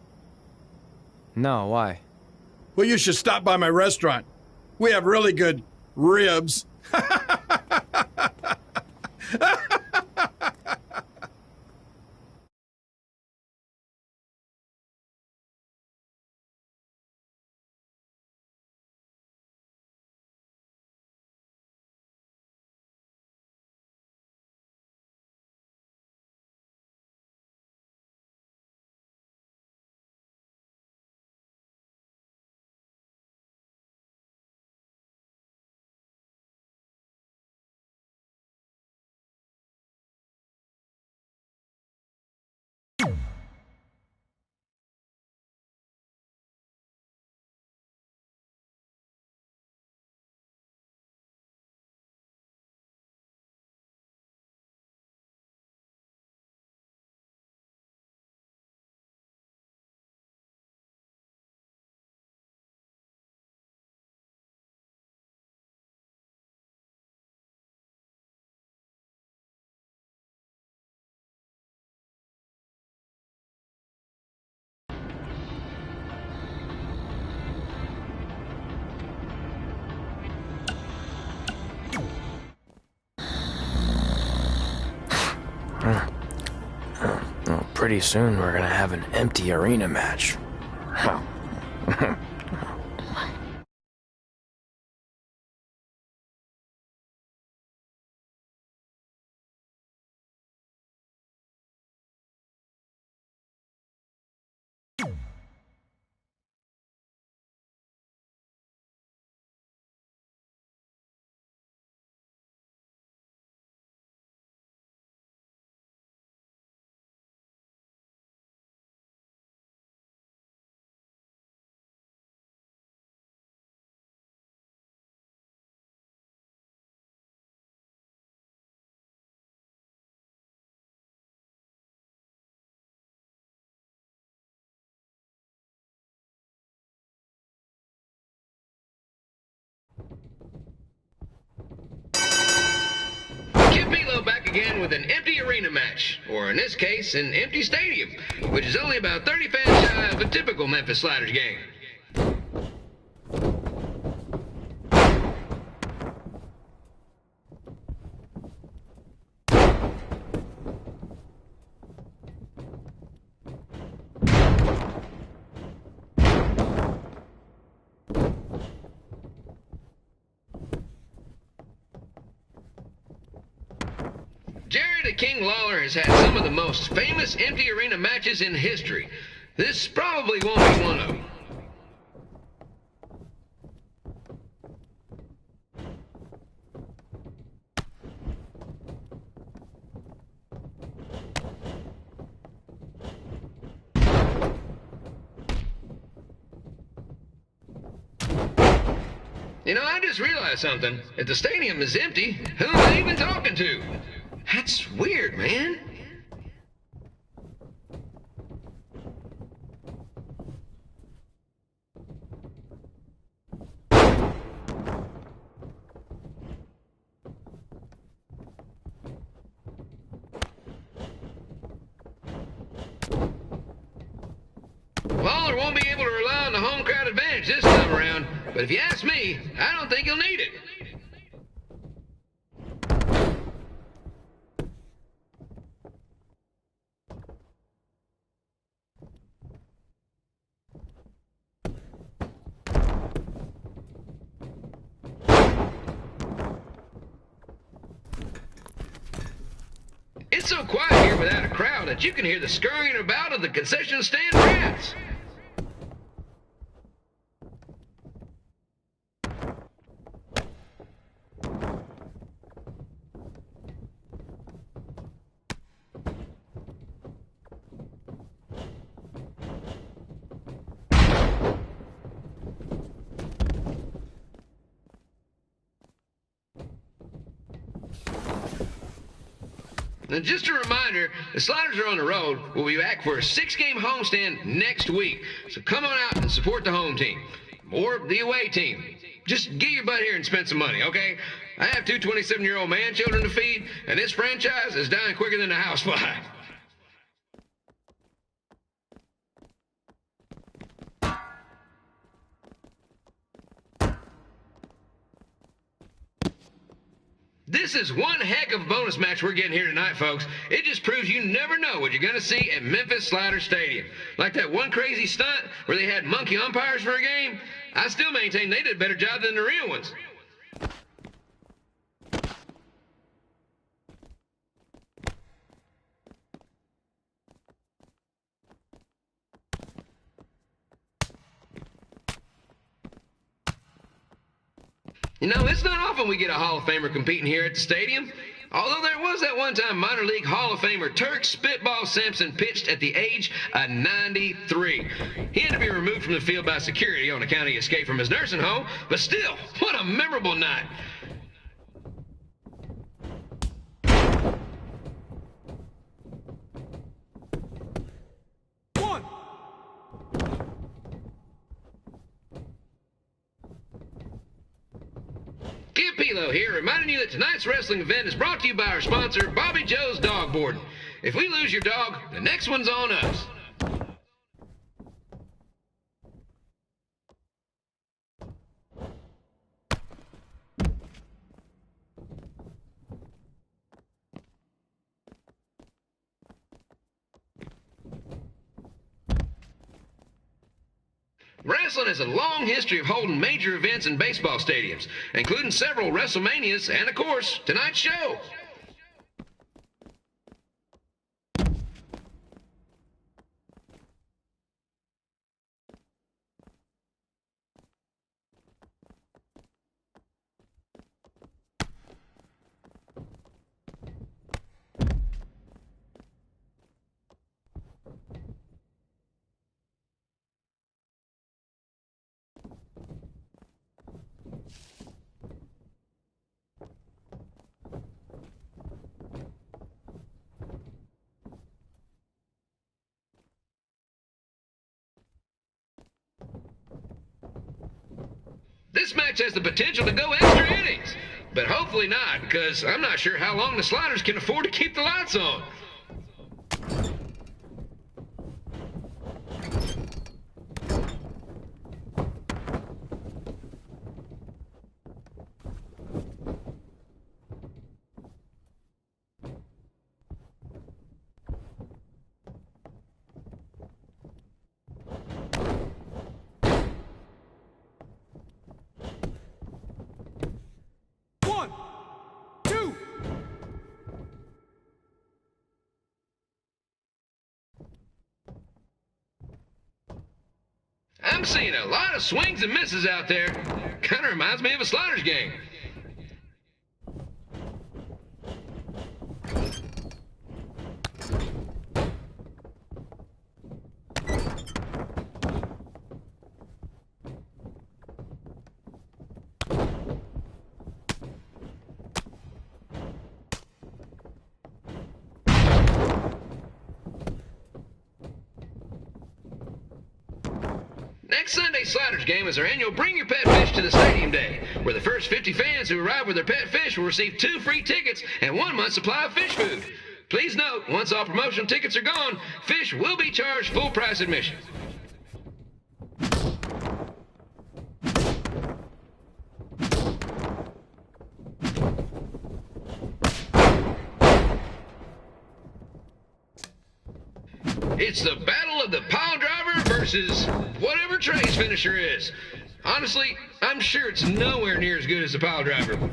No, why? Well, you should stop by my restaurant. We have really good ribs. Pretty soon we're gonna have an empty arena match. begin with an empty arena match, or in this case, an empty stadium, which is only about 30 fans shy of a typical Memphis Sliders game. Jerry the King Lawler has had some of the most famous empty arena matches in history. This probably won't be one of them. You know, I just realized something. If the stadium is empty, who am I even talking to? That's weird, man. Lawler won't be able to rely on the home crowd advantage this time around, but if you ask me, I don't think he'll need it. It's so quiet here without a crowd that you can hear the scurrying about of the concession stand rats. And just a reminder, the Sliders are on the road. We'll be back for a 6-game homestand next week. So come on out and support the home team. Or the away team. Just get your butt here and spend some money, okay? I have 2 27-year-old man-children to feed, and this franchise is dying quicker than a housefly. This is one heck of a bonus match we're getting here tonight, folks. It just proves you never know what you're going to see at Memphis Slider Stadium. Like that one crazy stunt where they had monkey umpires for a game. I still maintain they did a better job than the real ones. You know, it's not often we get a Hall of Famer competing here at the stadium. Although there was that one time minor league Hall of Famer Turk Spitball Simpson pitched at the age of 93. He had to be removed from the field by security on account he escaped from his nursing home, but still, what a memorable night. Pilo here, reminding you that tonight's wrestling event is brought to you by our sponsor, Bobby Joe's Dog Boarding. If we lose your dog, the next one's on us. Wrestling has a long history of holding major events in baseball stadiums, including several WrestleManias and, of course, tonight's show. This match has the potential to go extra innings. But hopefully not, because I'm not sure how long the Sliders can afford to keep the lights on. I'm seeing a lot of swings and misses out there. Kind of reminds me of a Sliders game. Next Sunday's Sliders game is our annual Bring Your Pet Fish to the Stadium Day, where the first 50 fans who arrive with their pet fish will receive 2 free tickets and 1 month's supply of fish food. Please note, once all promotional tickets are gone, fish will be charged full price admission. It's the battle of the pile driver versus whatever Trey's finisher is. Honestly, I'm sure it's nowhere near as good as the pile driver.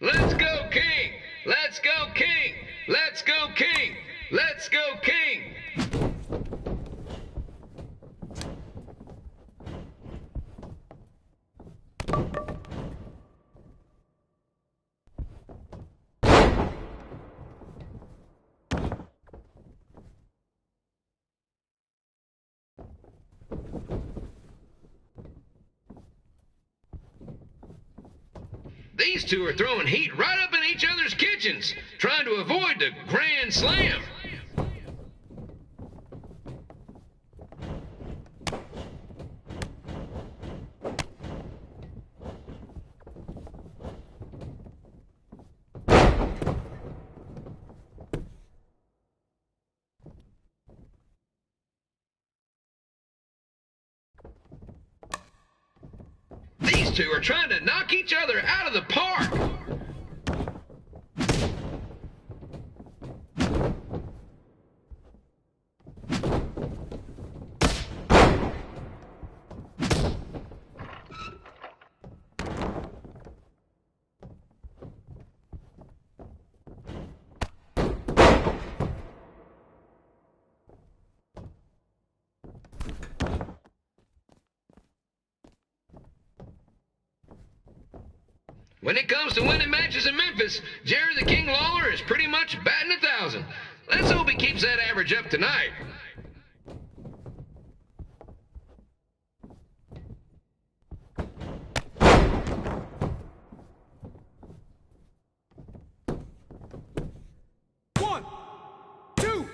Let's go, King! Let's go, King! Let's go, King! Let's go, King! These two are throwing heat right up in each other's kitchens, trying to avoid the Grand Slam. These two are trying to knock each other out of the park. When it comes to winning matches in Memphis, Jerry the King Lawler is pretty much batting 1,000. Let's hope he keeps that average up tonight. One, two.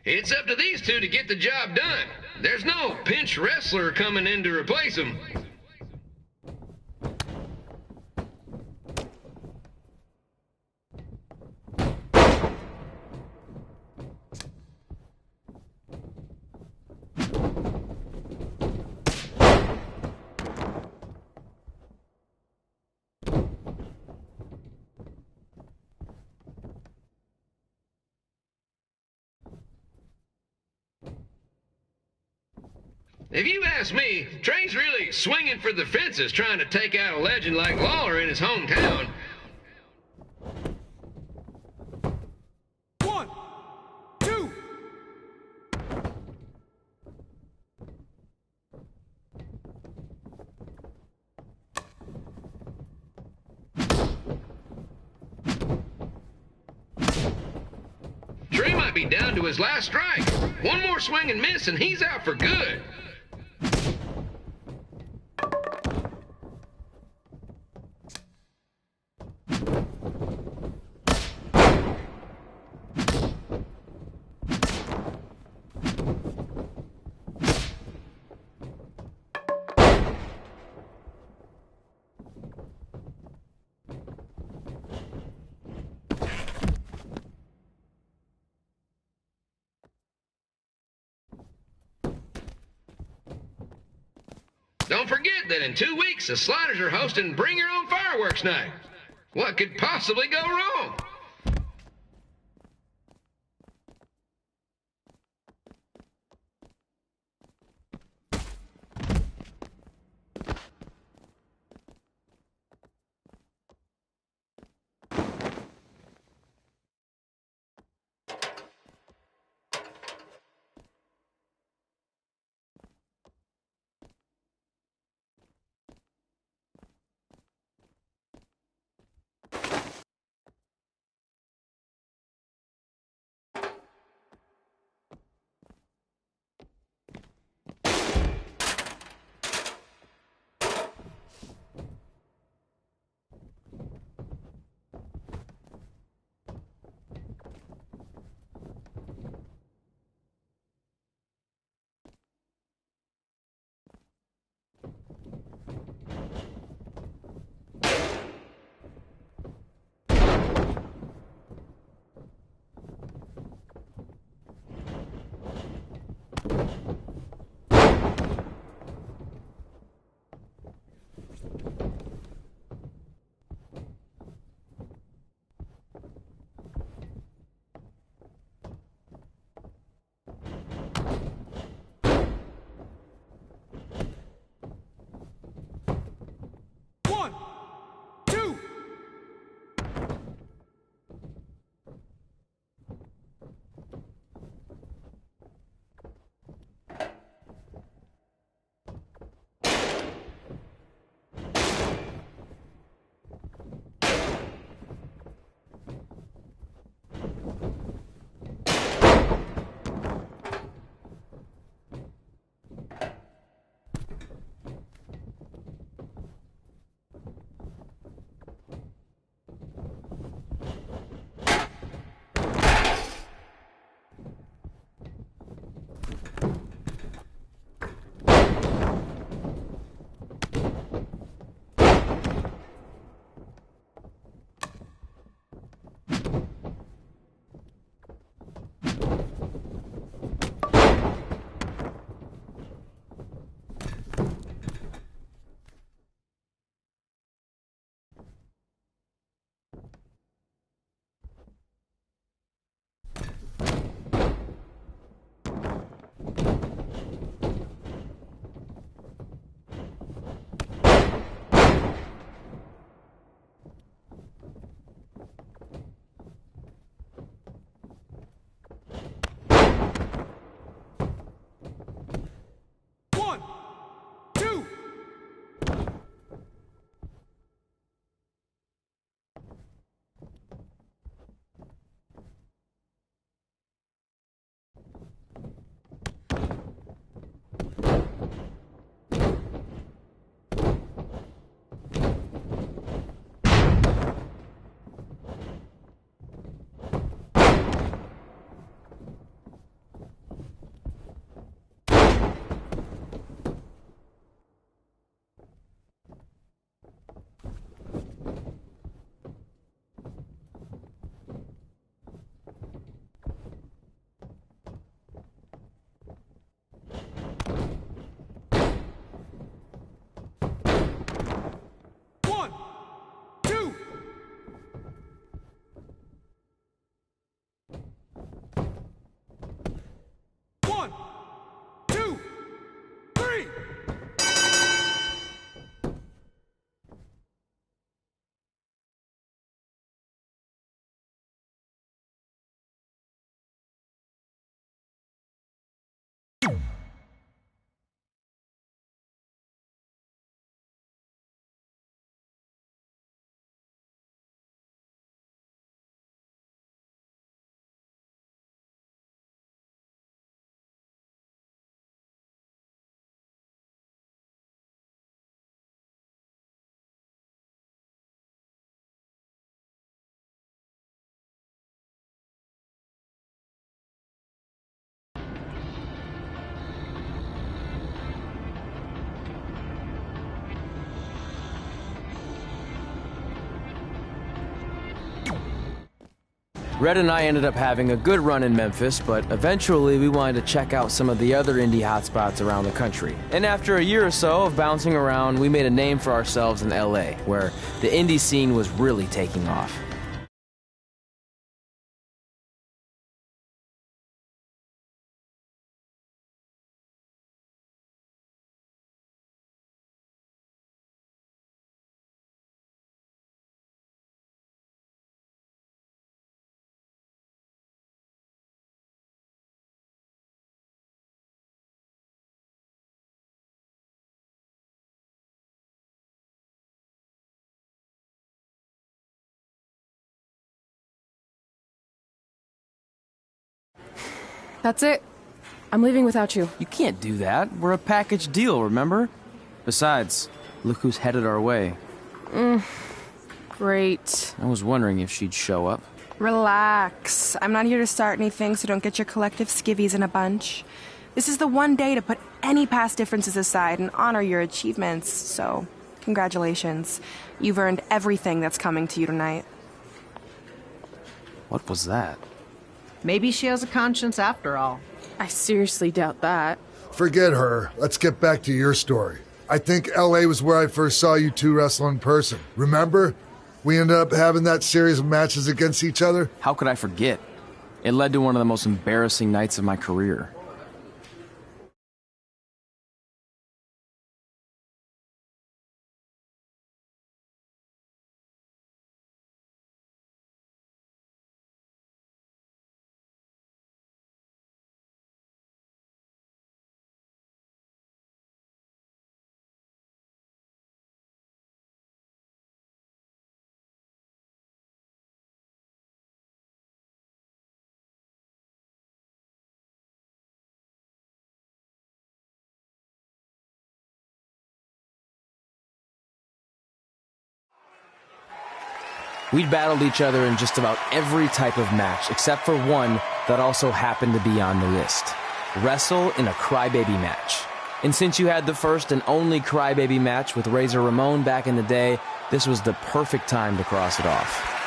It's up to these two to get the job done. There's no pinch wrestler coming in to replace them. If you ask me, Trey's really swinging for the fences trying to take out a legend like Lawler in his hometown. One, two. might be down to his last strike. One more swing and miss, and he's out for good. Don't forget that in 2 weeks, the Sliders are hosting Bring Your Own Fireworks Night. What could possibly go wrong? Red and I ended up having a good run in Memphis, but eventually we wanted to check out some of the other indie hotspots around the country. And after a year or so of bouncing around, we made a name for ourselves in LA, where the indie scene was really taking off. That's it. I'm leaving without you. You can't do that. We're a package deal, remember? Besides, look who's headed our way. Great. I was wondering if she'd show up. Relax. I'm not here to start anything, so don't get your collective skivvies in a bunch. This is the one day to put any past differences aside and honor your achievements, so congratulations. You've earned everything that's coming to you tonight. What was that? Maybe she has a conscience after all. I seriously doubt that. Forget her. Let's get back to your story. I think LA was where I first saw you two wrestle in person. Remember? We ended up having that series of matches against each other. How could I forget? It led to one of the most embarrassing nights of my career. We'd battled each other in just about every type of match, except for one that also happened to be on the list. Wrestle in a crybaby match. And since you had the first and only crybaby match with Razor Ramon back in the day, this was the perfect time to cross it off.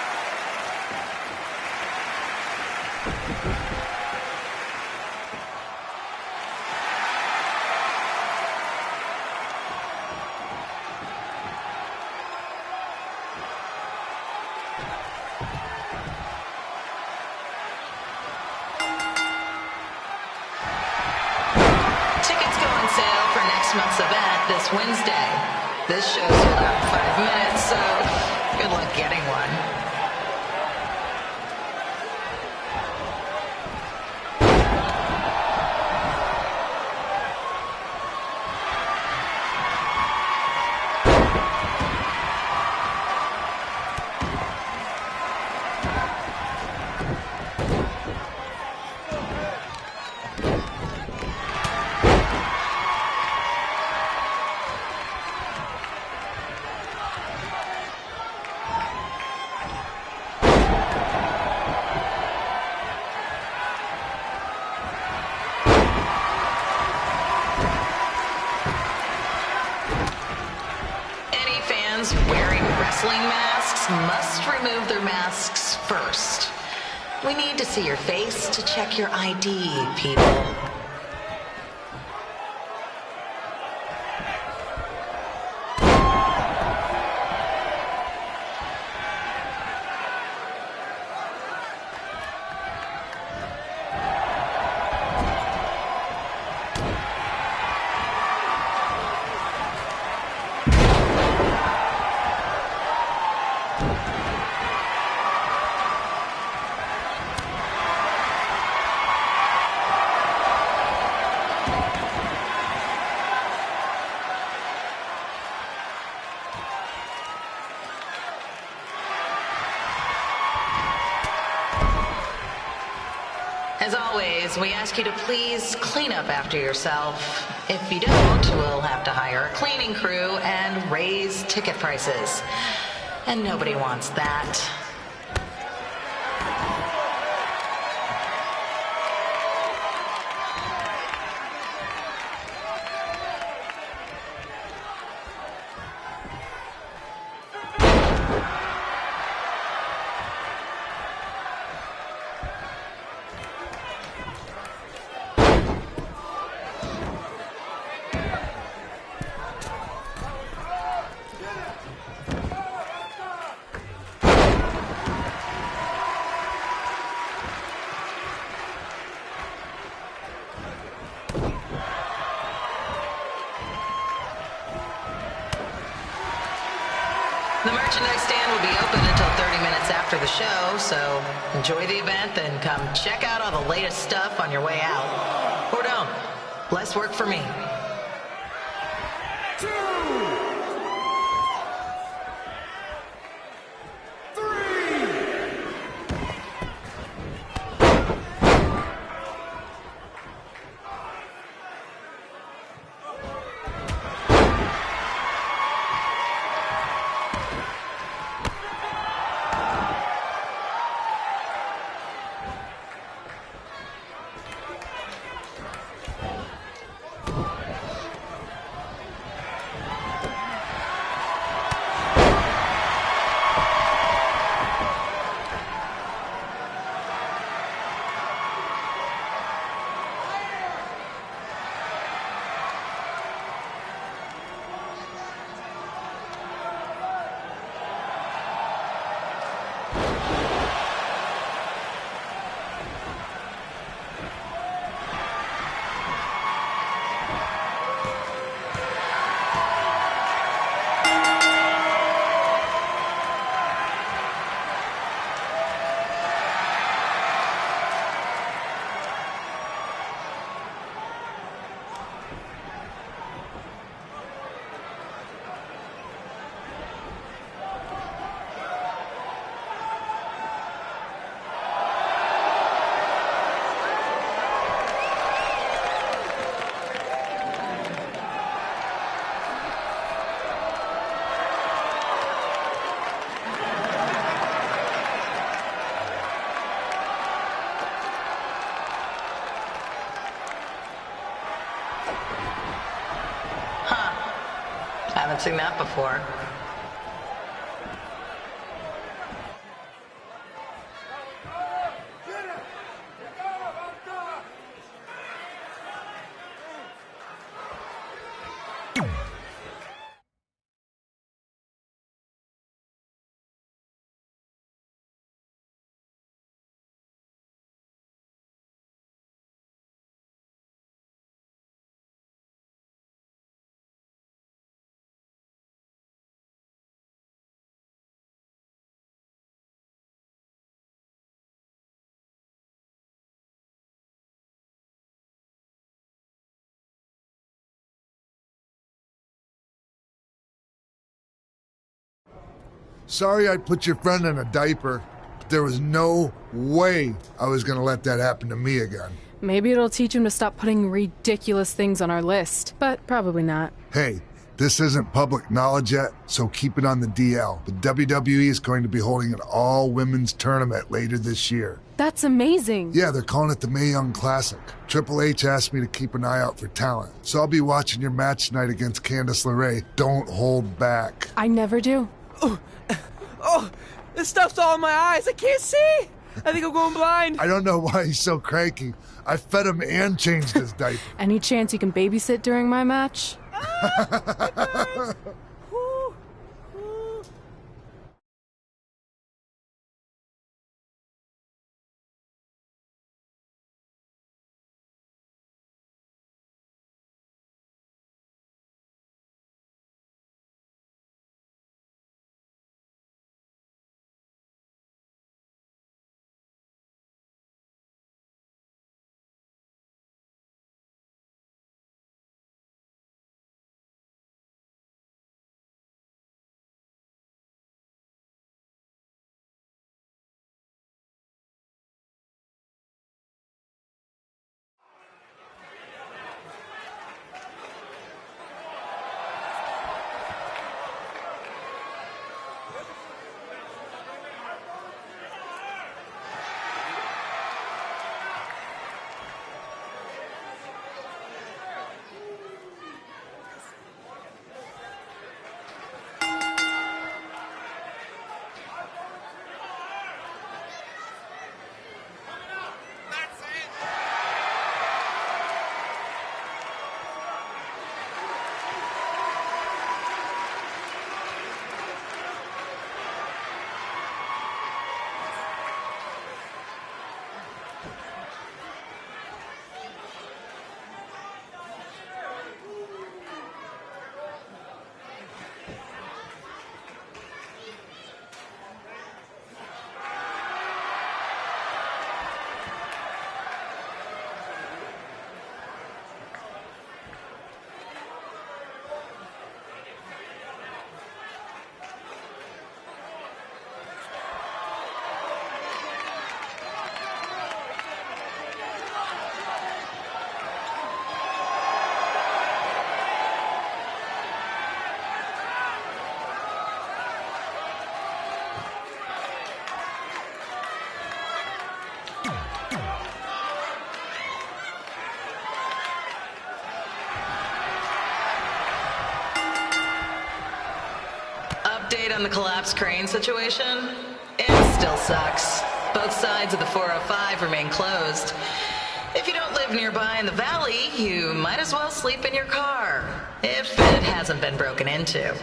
Month's event this Wednesday. This show sold out in 5 minutes, so good luck getting one. Wearing wrestling masks must remove their masks first. We need to see your face to check your ID, people. As always, we ask you to please clean up after yourself. If you don't, we'll have to hire a cleaning crew and raise ticket prices. And nobody wants that. The merchandise stand will be open until 30 minutes after the show, so enjoy the event and come check out all the latest stuff on your way out. Or don't. Less work for me. Haven't seen that before. Sorry I put your friend in a diaper, but there was no way I was gonna let that happen to me again. Maybe it'll teach him to stop putting ridiculous things on our list, but probably not. Hey, this isn't public knowledge yet, so keep it on the DL. The WWE is going to be holding an all-women's tournament later this year. That's amazing. Yeah, they're calling it the Mae Young Classic. Triple H asked me to keep an eye out for talent, so I'll be watching your match tonight against Candice LeRae. Don't hold back. I never do. Oh, this stuff's all in my eyes. I can't see. I think I'm going blind. I don't know why he's so cranky. I fed him and changed his diaper. Any chance you can babysit during my match? Update on the collapsed crane situation? It still sucks. Both sides of the 405 remain closed. If you don't live nearby in the valley, you might as well sleep in your car. If it hasn't been broken into.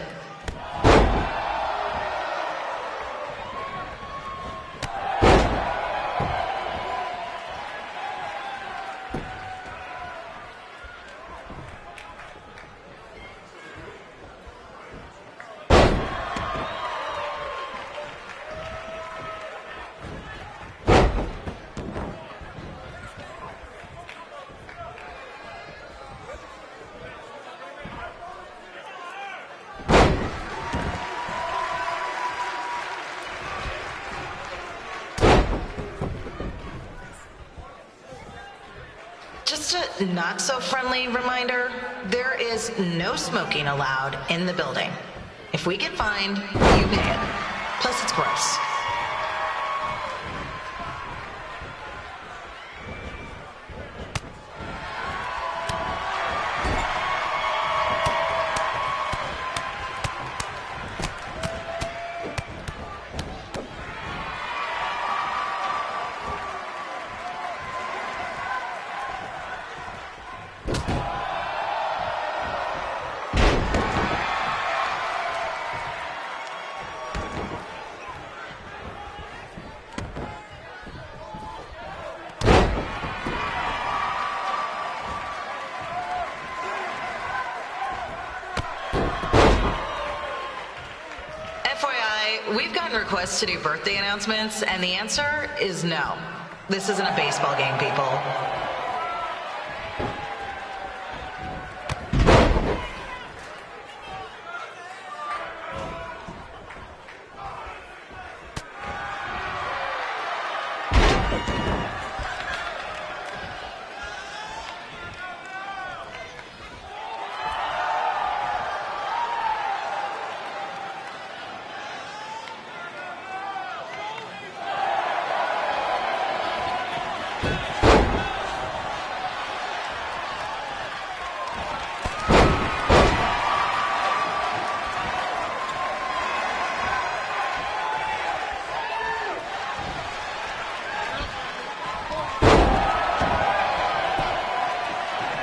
Just a not-so-friendly reminder, there is no smoking allowed in the building. If we get fined, you pay it. Plus, it's gross. We've gotten requests to do birthday announcements, and the answer is no. This isn't a baseball game, people.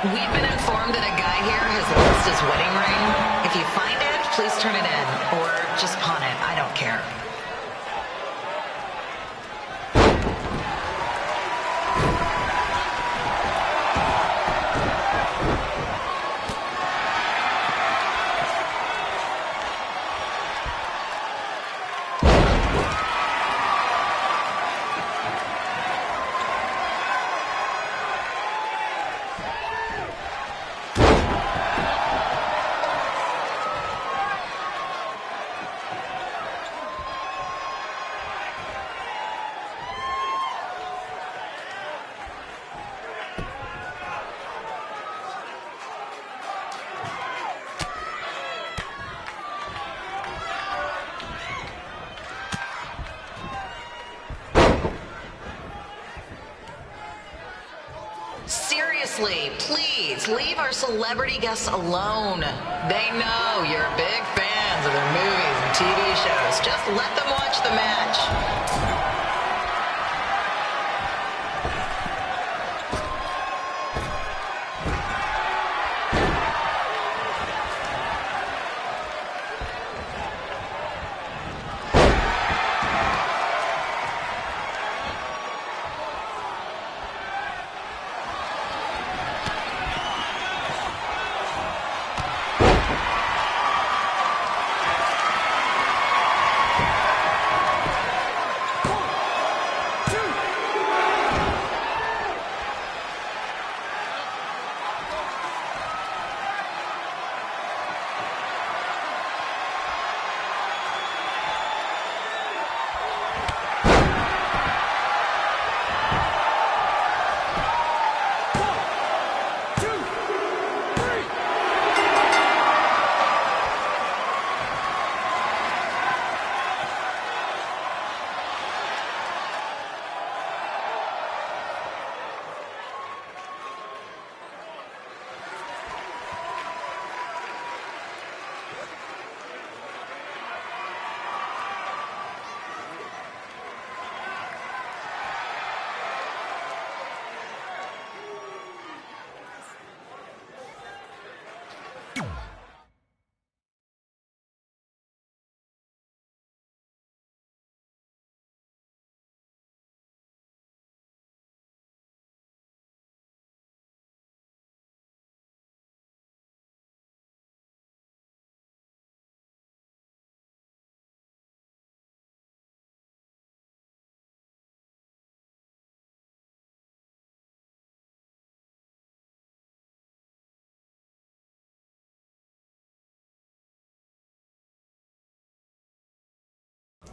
We've been informed that a guy here has lost his wedding ring. If you find it, please turn it in, or just pawn it. I don't care. Seriously, please leave our celebrity guests alone. They know you're big fans of their movies and TV shows. Just let them watch the match.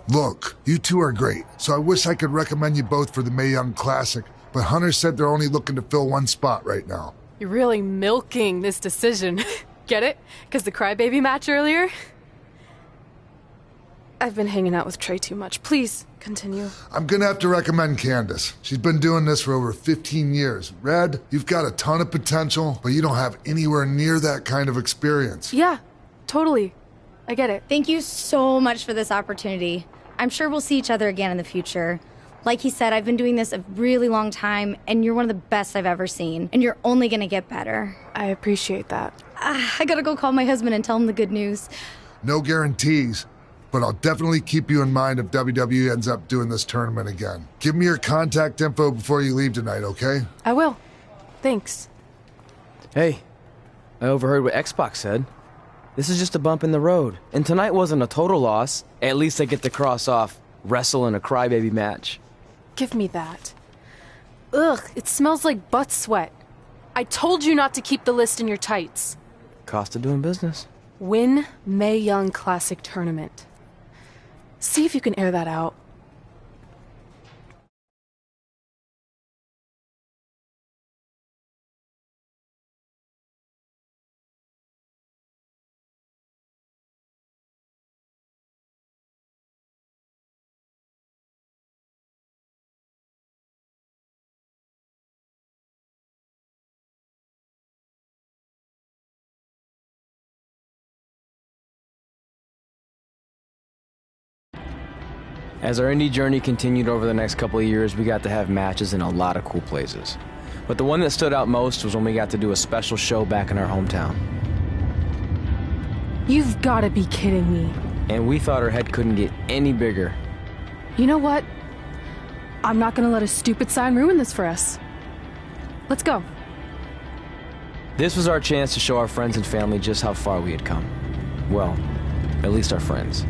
Look, you two are great, so I wish I could recommend you both for the Mae Young Classic, but Hunter said they're only looking to fill one spot right now. You're really milking this decision. Get it? Because the crybaby match earlier? I've been hanging out with Trey too much. Please, continue. I'm gonna have to recommend Candace. She's been doing this for over 15 years. Red, you've got a ton of potential, but you don't have anywhere near that kind of experience. Yeah, totally. I get it. Thank you so much for this opportunity. I'm sure we'll see each other again in the future. Like he said, I've been doing this a really long time, and you're one of the best I've ever seen. And you're only gonna get better. I appreciate that. I gotta go call my husband and tell him the good news. No guarantees, but I'll definitely keep you in mind if WWE ends up doing this tournament again. Give me your contact info before you leave tonight, okay? I will. Thanks. Hey, I overheard what Xbox said. This is just a bump in the road. And tonight wasn't a total loss. At least I get to cross off wrestle in a crybaby match. Give me that. Ugh, it smells like butt sweat. I told you not to keep the list in your tights. Cost of doing business. Win Mae Young Classic Tournament. See if you can air that out. As our indie journey continued over the next couple of years, we got to have matches in a lot of cool places. But the one that stood out most was when we got to do a special show back in our hometown. You've got to be kidding me. And we thought our head couldn't get any bigger. You know what? I'm not going to let a stupid sign ruin this for us. Let's go. This was our chance to show our friends and family just how far we had come. Well, at least our friends.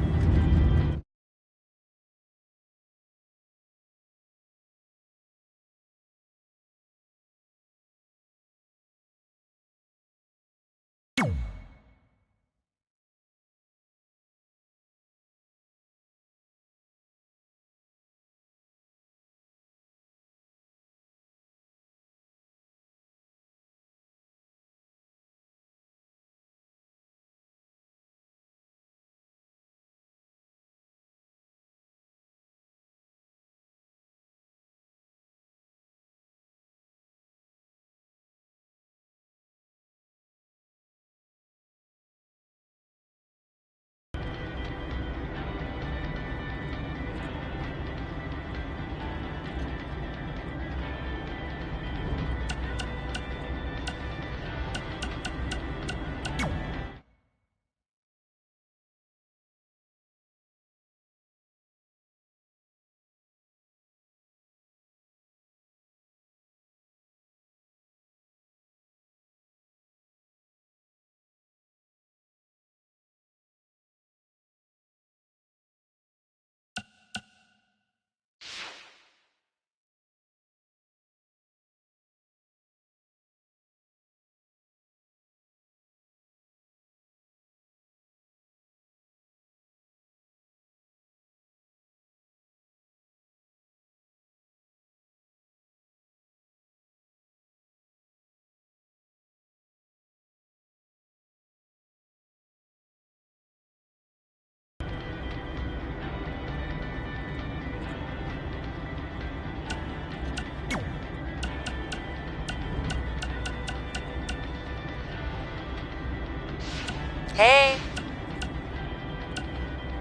Hey.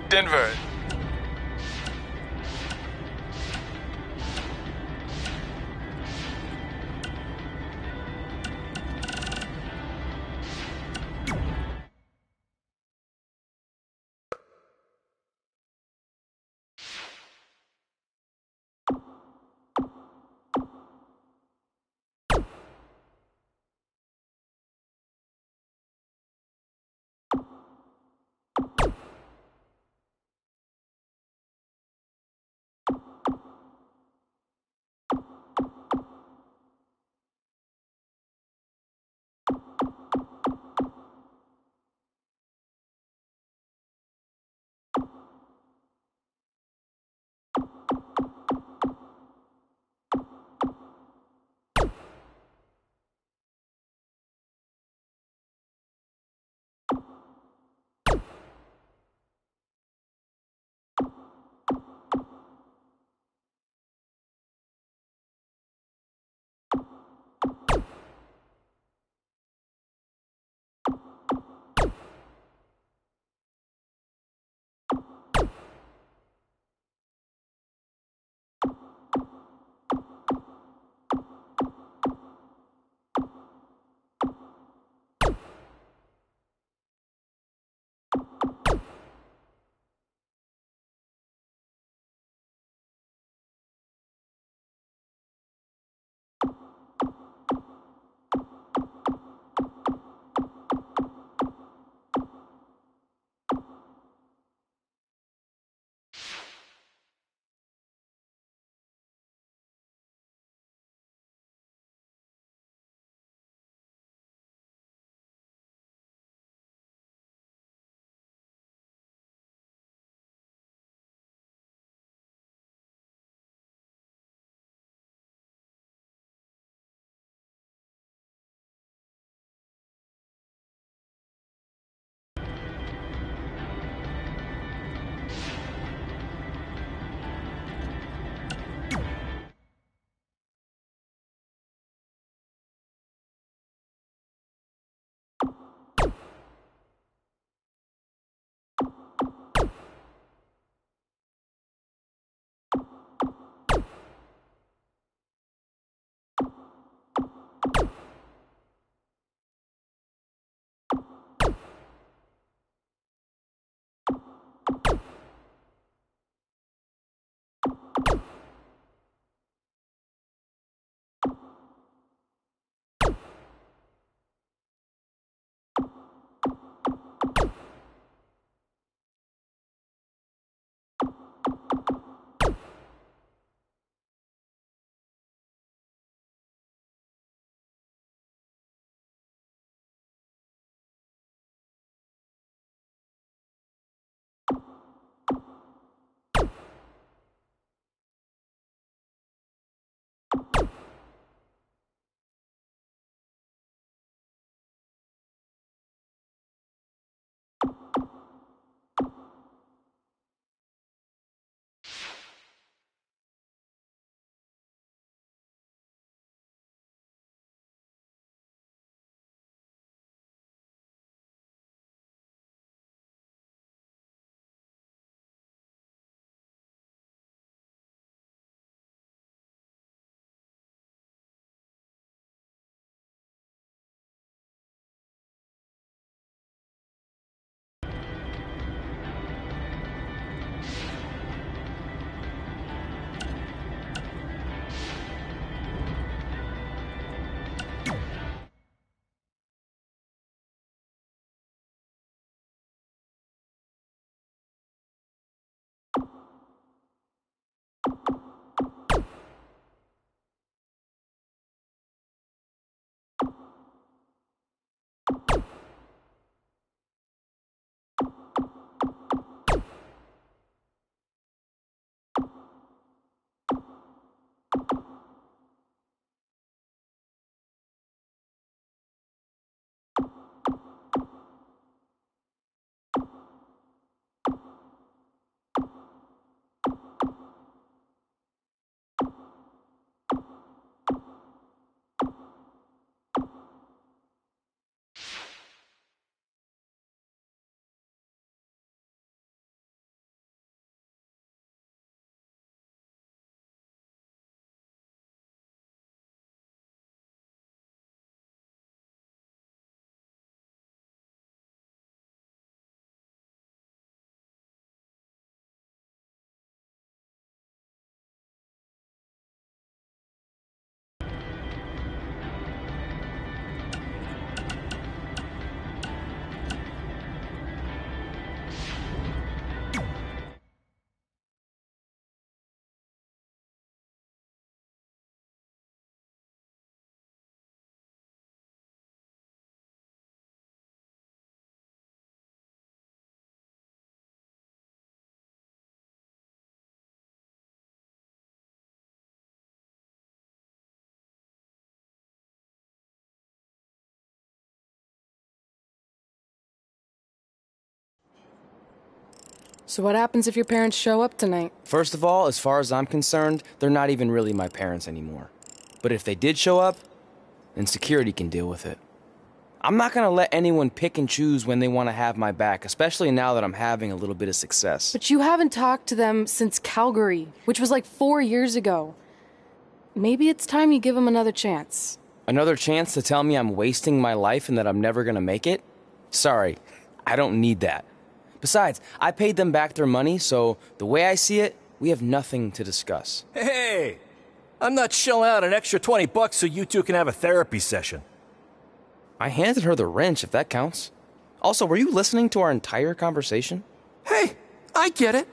Denver. So what happens if your parents show up tonight? First of all, as far as I'm concerned, they're not even really my parents anymore. But if they did show up, then security can deal with it. I'm not gonna let anyone pick and choose when they want to have my back, especially now that I'm having a little bit of success. But you haven't talked to them since Calgary, which was like 4 years ago. Maybe it's time you give them another chance. Another chance to tell me I'm wasting my life and that I'm never gonna make it? Sorry, I don't need that. Besides, I paid them back their money, so the way I see it, we have nothing to discuss. Hey! I'm not shelling out an extra $20 so you two can have a therapy session. I handed her the wrench, if that counts. Also, were you listening to our entire conversation? Hey, I get it.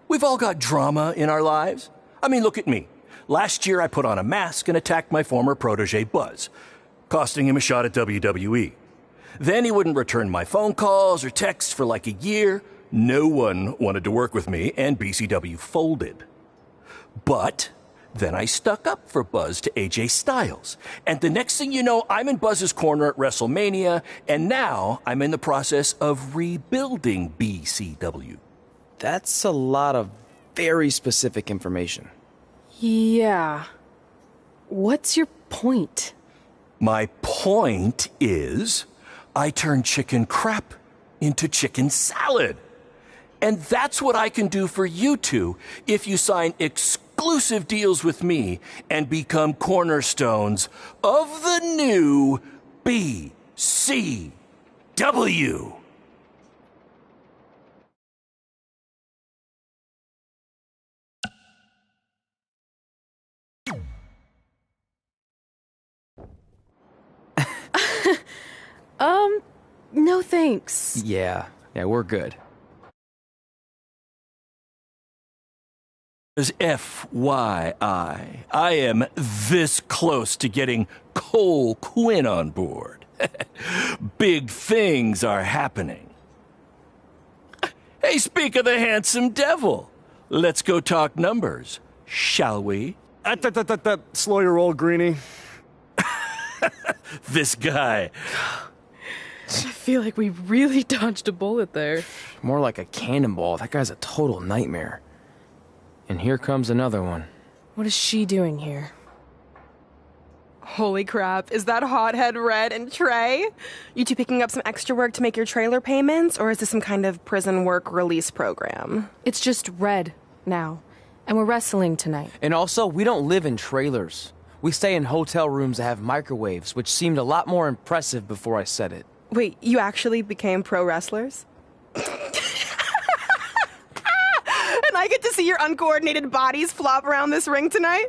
We've all got drama in our lives. I mean, look at me. Last year I put on a mask and attacked my former protege Buzz, costing him a shot at WWE. Then he wouldn't return my phone calls or texts for like a year. No one wanted to work with me, and BCW folded. But then I stuck up for Buzz to AJ Styles. And the next thing you know, I'm in Buzz's corner at WrestleMania, and now I'm in the process of rebuilding BCW. That's a lot of very specific information. Yeah. What's your point? My point is, I turned chicken crap into chicken salad. And that's what I can do for you two if you sign exclusive deals with me and become cornerstones of the new BCW. No thanks. Yeah, we're good. There's FYI. I am this close to getting Cole Quinn on board. Big things are happening. Hey, speak of the handsome devil. Let's go talk numbers, shall we? Slow your roll, Greenie. This guy. I feel like we really dodged a bullet there. More like a cannonball. That guy's a total nightmare. And here comes another one. What is she doing here? Holy crap, is that hothead Red and Trey? You two picking up some extra work to make your trailer payments, or is this some kind of prison work release program? It's just Red now, and we're wrestling tonight. And also, we don't live in trailers. We stay in hotel rooms that have microwaves, which seemed a lot more impressive before I said it. Wait, you actually became pro wrestlers? And I get to see your uncoordinated bodies flop around this ring tonight?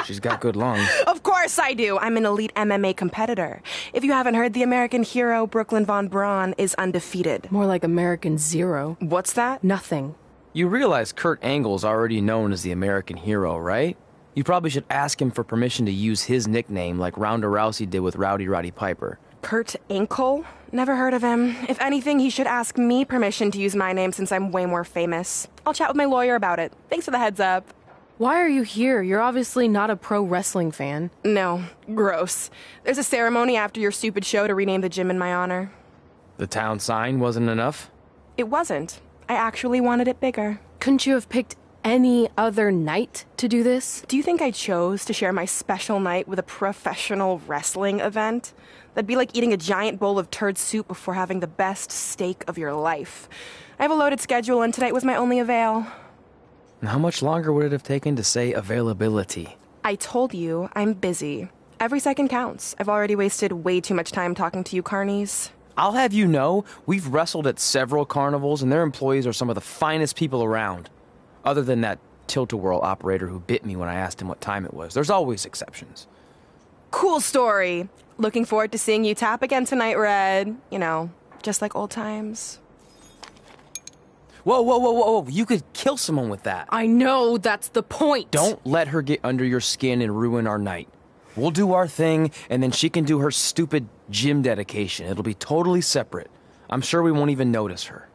She's got good lungs. Of course I do. I'm an elite MMA competitor. If you haven't heard, the American hero, Brooklyn Von Braun, is undefeated. More like American Zero. What's that? Nothing. You realize Kurt Angle's already known as the American hero, right? You probably should ask him for permission to use his nickname like Ronda Rousey did with Rowdy Roddy Piper. Kurt Angle? Never heard of him. If anything, he should ask me permission to use my name since I'm way more famous. I'll chat with my lawyer about it. Thanks for the heads up. Why are you here? You're obviously not a pro wrestling fan. No. Gross. There's a ceremony after your stupid show to rename the gym in my honor. The town sign wasn't enough? It wasn't. I actually wanted it bigger. Couldn't you have picked any other night to do this? Do you think I chose to share my special night with a professional wrestling event? That'd be like eating a giant bowl of turd soup before having the best steak of your life. I have a loaded schedule, and tonight was my only avail. And how much longer would it have taken to say availability? I told you, I'm busy. Every second counts. I've already wasted way too much time talking to you carnies. I'll have you know, we've wrestled at several carnivals, and their employees are some of the finest people around. Other than that tilt-a-whirl operator who bit me when I asked him what time it was. There's always exceptions. Cool story. Looking forward to seeing you tap again tonight, Red. You know, just like old times. Whoa. You could kill someone with that. I know, that's the point. Don't let her get under your skin and ruin our night. We'll do our thing, and then she can do her stupid gym dedication. It'll be totally separate. I'm sure we won't even notice her.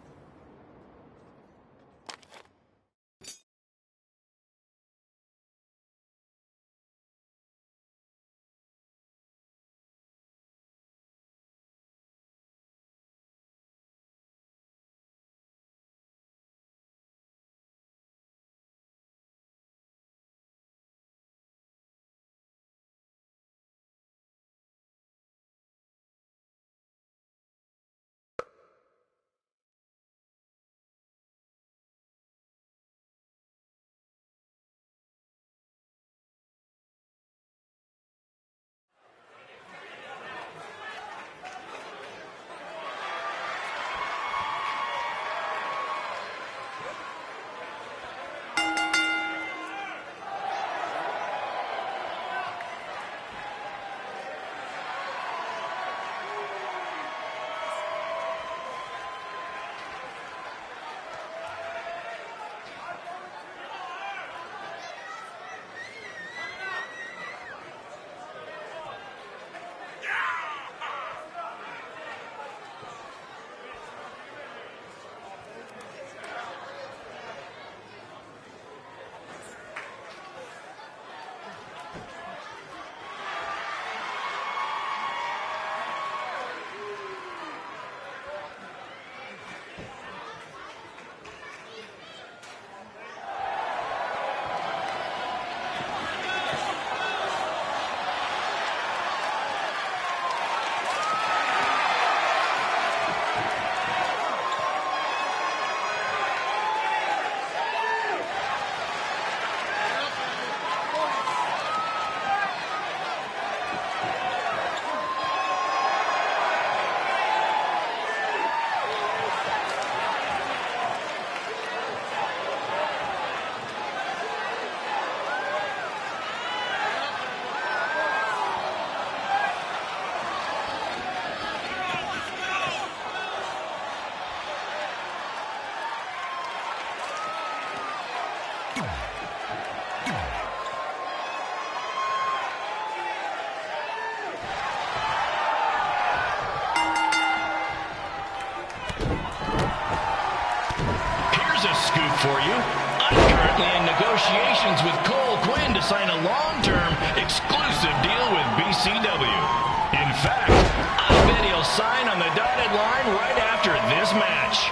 for you. I'm currently in negotiations with Cole Quinn to sign a long-term, exclusive deal with BCW. In fact, I bet he'll sign on the dotted line right after this match.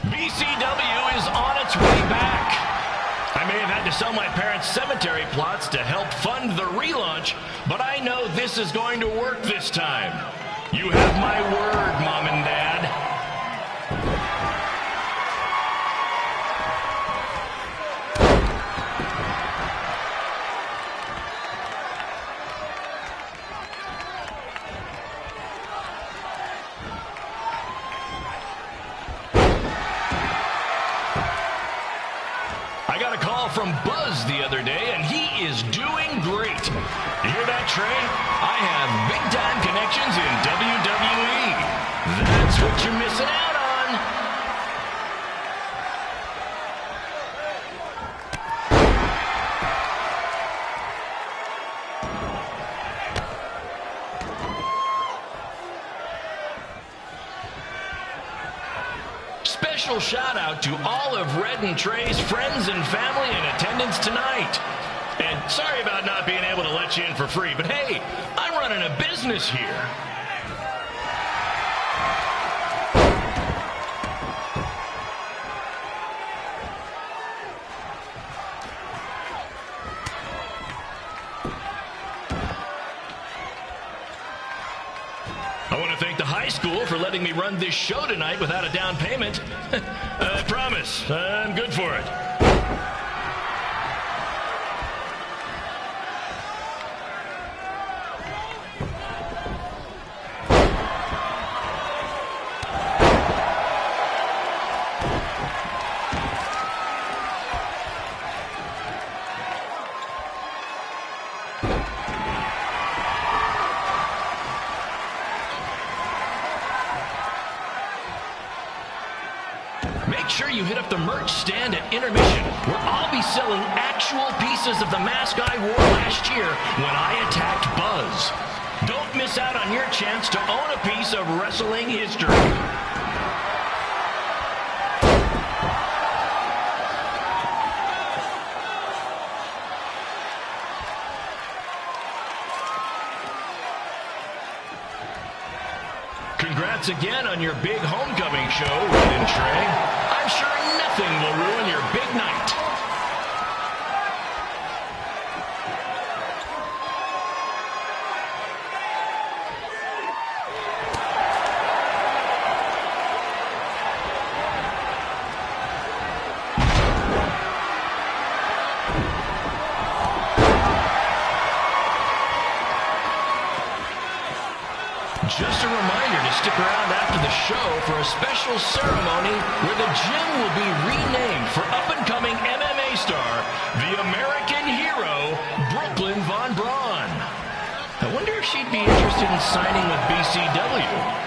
BCW is on its way back. I may have had to sell my parents' cemetery plots to help fund the relaunch, but I know this is going to work this time. You have my word, Mom and Dad. I got a call from Buzz the other day, and he is doing great. You hear that, Trey? I have big-time connections in WWE. That's what you're missing out on. Special shout out to all of Red and Trey's friends and family in attendance tonight. And sorry about not being able to let you in for free, but hey, I'm running a business here. I want to thank the high school for letting me run this show tonight without a down payment. I promise, I'm good for it. Make sure you hit up the merch stand at intermission, where I'll be selling actual pieces of the mask I wore last year when I attacked Buzz. Don't miss out on your chance to own a piece of wrestling history. Congrats again on your big homecoming show, Red and Trey. I'm sure nothing will ruin your big night. Just a reminder to stick around after the show for a special ceremony where the gym will be renamed for up-and-coming MMA star, the American hero, Brooklyn Von Braun. I wonder if she'd be interested in signing with BCW.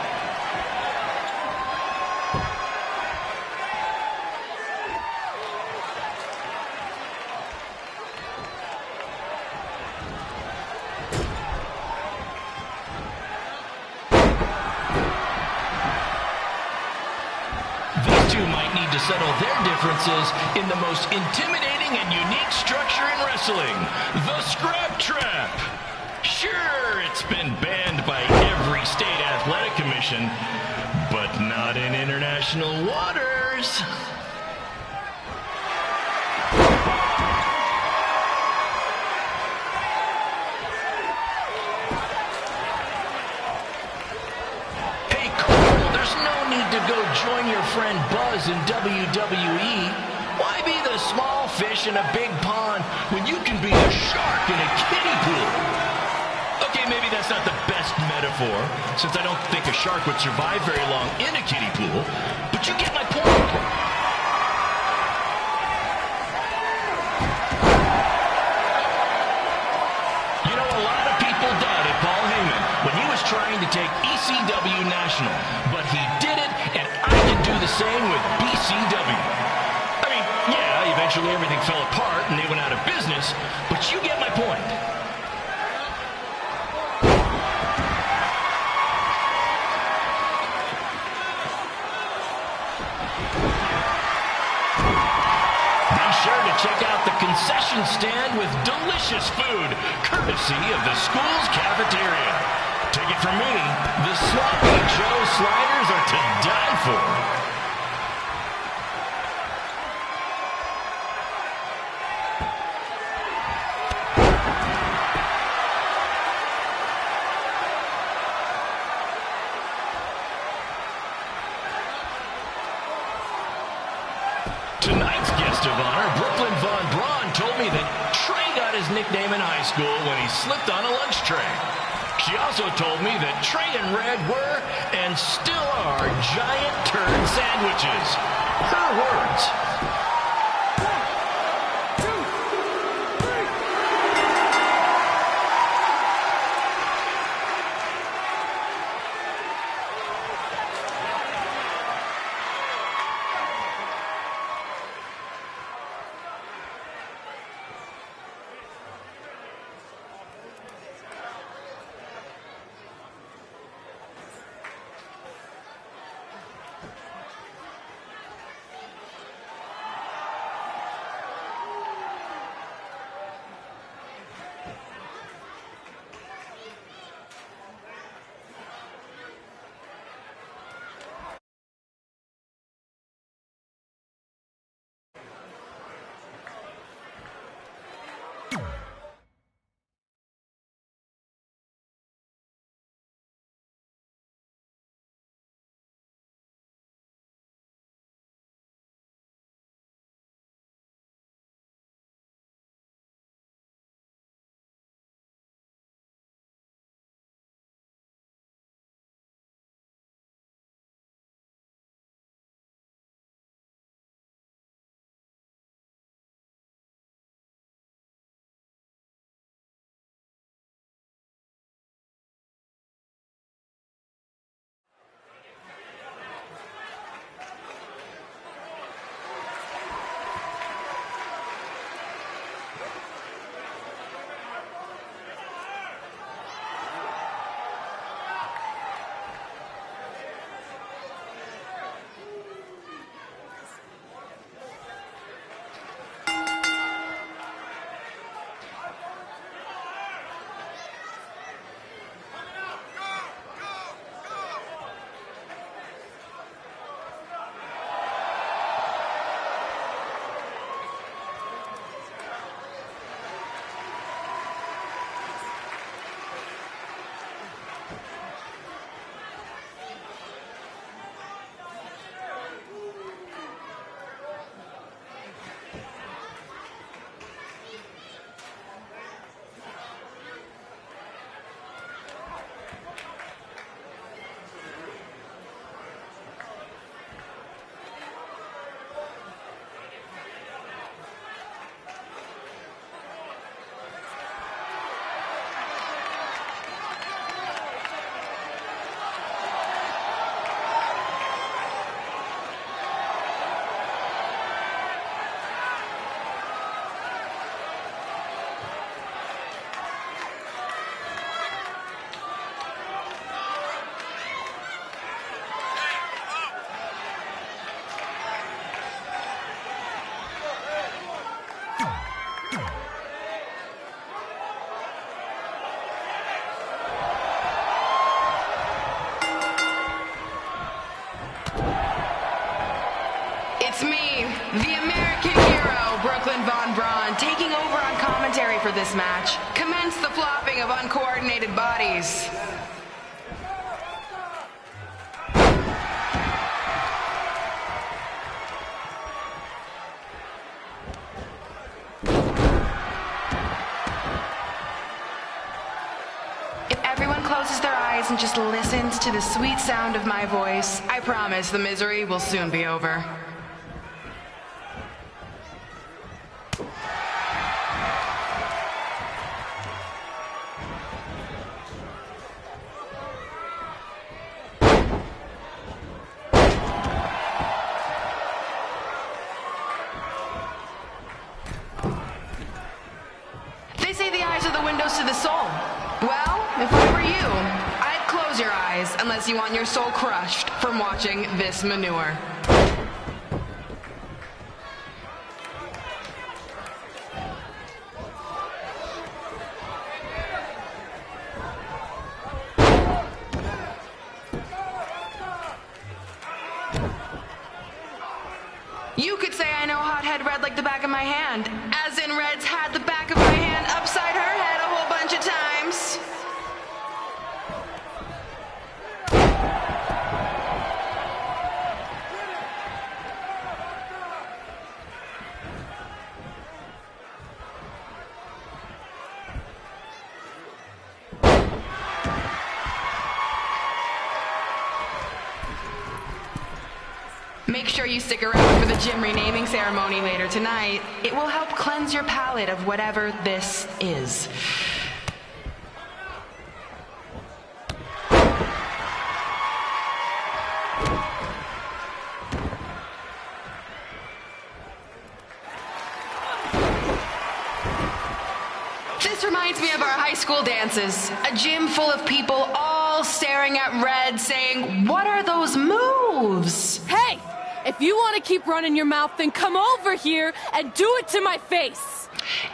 Settle their differences in the most intimidating and unique structure in wrestling, the Scrap Trap. Sure, it's been banned by every state athletic commission, but not in international waters. To go join your friend Buzz in WWE? Why be the small fish in a big pond when you can be a shark in a kiddie pool? Okay, maybe that's not the best metaphor, since I don't think a shark would survive very long in a kiddie pool, but you get my point. You know, a lot of people doubted Paul Heyman when he was trying to take ECW national, but he did it, and I can do the same with BCW. I mean, yeah, eventually everything fell apart and they went out of business, but you get my point. check out the concession stand with delicious food, courtesy of the school's cafeteria. Take it from me, the Sloppy Joe sliders are to die for. Tonight's guest of honor, Brooklyn Von Braun, told me that Trey got his nickname in high school when he slipped on a lunch tray. She also told me that Trey and Red were, and still are, giant turd sandwiches. Her words. It's me, the American hero, Brooklyn Von Braun, taking over on commentary for this match. Commence the flopping of uncoordinated bodies. If everyone closes their eyes and just listens to the sweet sound of my voice, I promise the misery will soon be over. They say the eyes are the windows to the soul. Well, if I were you, I'd close your eyes unless you want your soul crushed from watching this manure. I know Hothead Red like the back of my hand. As in Red's had the back of my hand upside her head a whole bunch of times. Make sure you stick around for the gym renaming ceremony later tonight. It will help cleanse your palate of whatever this is. This reminds me of our high school dances. A gym full of people all staring at Red saying, "What are those moves?" Hey! If you want to keep running your mouth, then come over here and do it to my face.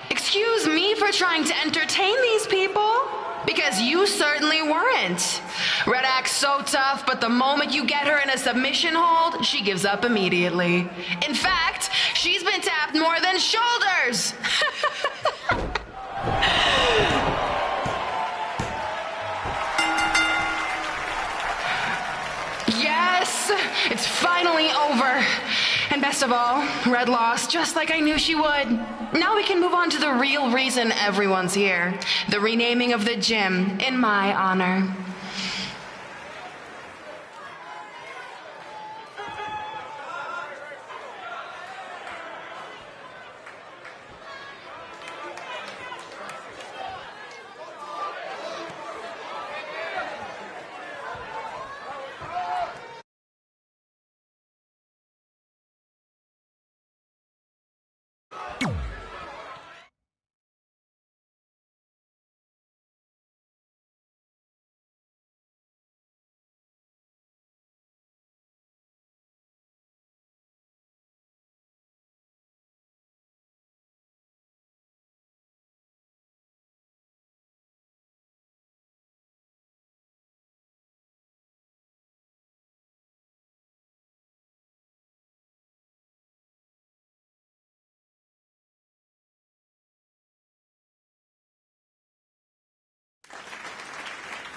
Excuse me for trying to entertain these people? Because you certainly weren't. Red acts so tough, but the moment you get her in a submission hold, she gives up immediately. In fact, she's been tapped more than shoulders. Yes, it's finally over. And best of all, Red lost just like I knew she would. Now we can move on to the real reason everyone's here. The renaming of the gym in my honor.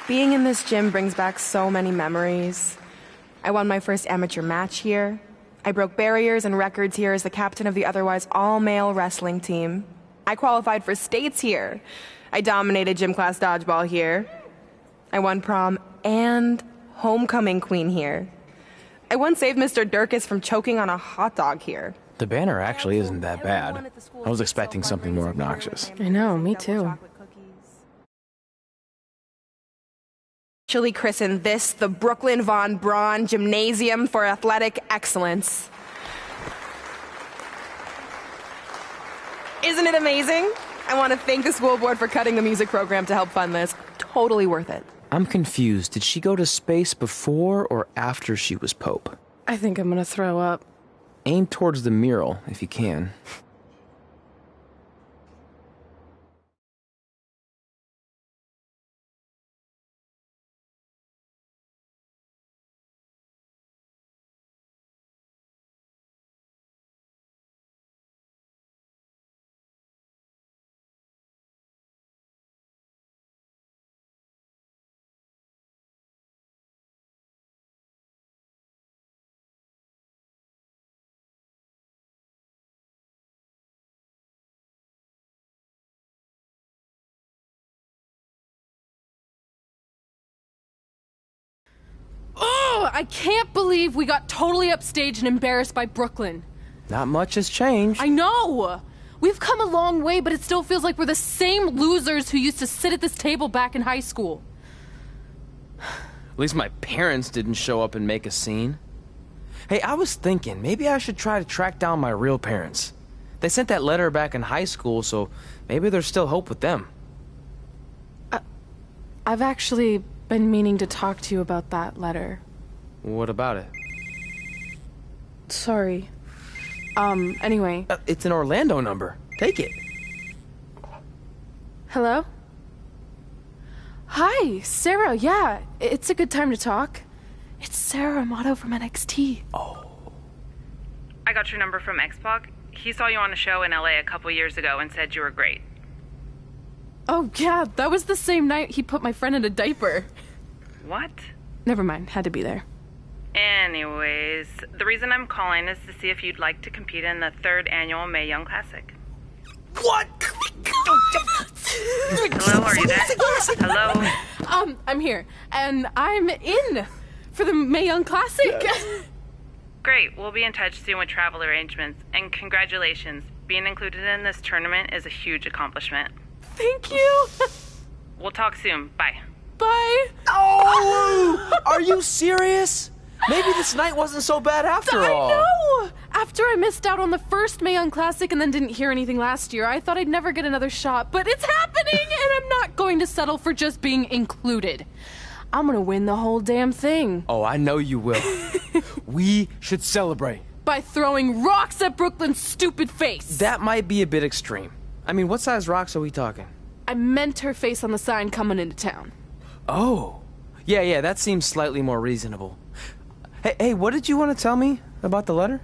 Being in this gym brings back so many memories. I won my first amateur match here. I broke barriers and records here as the captain of the otherwise all-male wrestling team. I qualified for states here. I dominated gym class dodgeball here. I won prom and homecoming queen here. I once saved Mr. Durkis from choking on a hot dog here. The banner actually isn't that bad. I was expecting something more obnoxious. I know, me too. Actually christen this the Brooklyn Von Braun Gymnasium for Athletic Excellence. Isn't it amazing? I want to thank the school board for cutting the music program to help fund this. Totally worth it. I'm confused. Did she go to space before or after she was Pope? I think I'm gonna throw up. Aim towards the mural, if you can. Oh, I can't believe we got totally upstaged and embarrassed by Brooklyn. Not much has changed. I know! We've come a long way, but it still feels like we're the same losers who used to sit at this table back in high school. At least my parents didn't show up and make a scene. Hey, I was thinking, maybe I should try to track down my real parents. They sent that letter back in high school, so maybe there's still hope with them. I've actually been meaning to talk to you about that letter. What about it? Sorry. Anyway. It's an Orlando number. Take it. Hello? Hi, Sarah, yeah. It's a good time to talk. It's Sarah Amato from NXT. Oh. I got your number from Xbox. He saw you on a show in LA a couple years ago and said you were great. Oh, yeah, that was the same night he put my friend in a diaper. What? Never mind, had to be there. Anyways, the reason I'm calling is to see if you'd like to compete in the 3rd annual Mae Young Classic. What? Hello, are you there? Hello? I'm here, and I'm in for the Mae Young Classic. Great, we'll be in touch soon with travel arrangements, and congratulations. Being included in this tournament is a huge accomplishment. Thank you. We'll talk soon. Bye. Bye. Oh! Are you serious? Maybe this night wasn't so bad after all. I know! After I missed out on the first Mae Young Classic and then didn't hear anything last year, I thought I'd never get another shot. But it's happening, and I'm not going to settle for just being included. I'm gonna win the whole damn thing. Oh, I know you will. We should celebrate. By throwing rocks at Brooklyn's stupid face. That might be a bit extreme. I mean, what size rocks are we talking? I meant her face on the sign coming into town. Oh. Yeah, that seems slightly more reasonable. Hey, what did you want to tell me about the letter?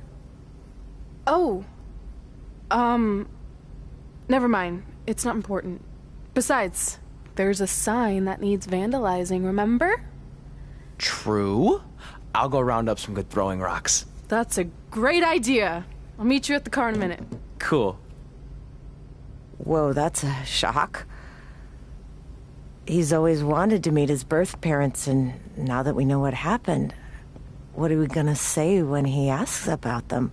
Oh. Never mind. It's not important. Besides, there's a sign that needs vandalizing, remember? True. I'll go round up some good throwing rocks. That's a great idea. I'll meet you at the car in a minute. Cool. Whoa, that's a shock. He's always wanted to meet his birth parents, and now that we know what happened, what are we gonna say when he asks about them?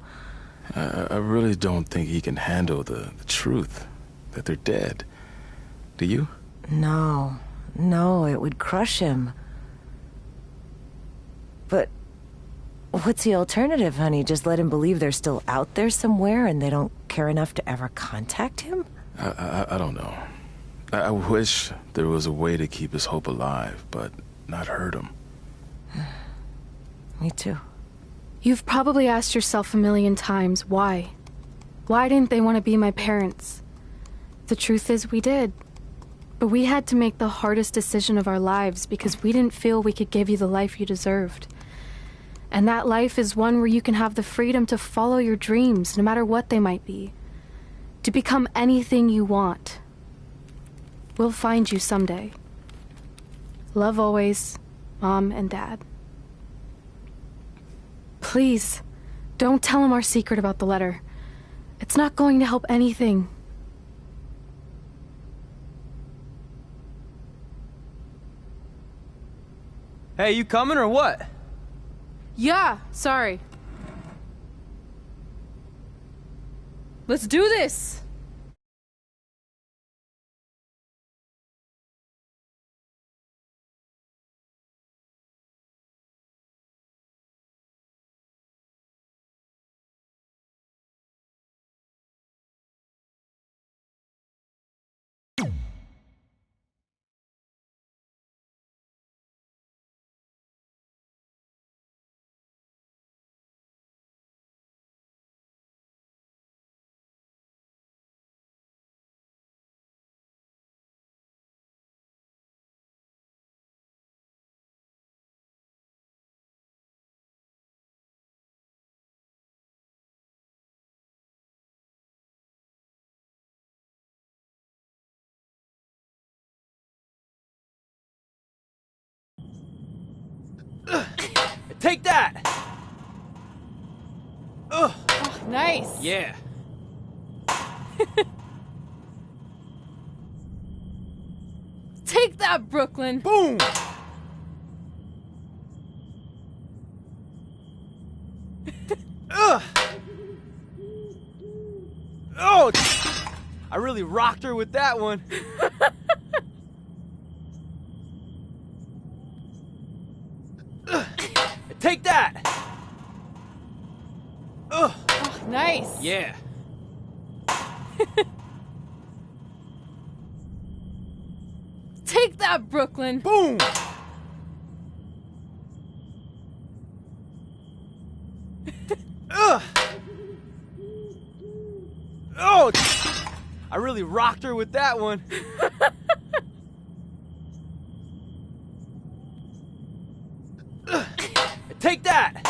I really don't think he can handle the truth, that they're dead. Do you? No, it would crush him. But what's the alternative, honey? Just let him believe they're still out there somewhere and they don't care enough to ever contact him? I don't know. I wish there was a way to keep his hope alive, but not hurt him. Me too. You've probably asked yourself a million times, why? Why didn't they want to be my parents? The truth is, we did. But we had to make the hardest decision of our lives because we didn't feel we could give you the life you deserved. And that life is one where you can have the freedom to follow your dreams, no matter what they might be. To become anything you want. We'll find you someday. Love always, Mom and Dad. Please, don't tell him our secret about the letter. It's not going to help anything. Hey, you coming or what? Yeah, sorry. Let's do this! Take that! Ugh. Oh, nice. Yeah. Take that, Brooklyn. Boom! Ugh. Oh! I really rocked her with that one. Take that! Ugh. Oh, nice. Yeah. Take that, Brooklyn. Boom! Ugh. Oh! I really rocked her with that one. Take that!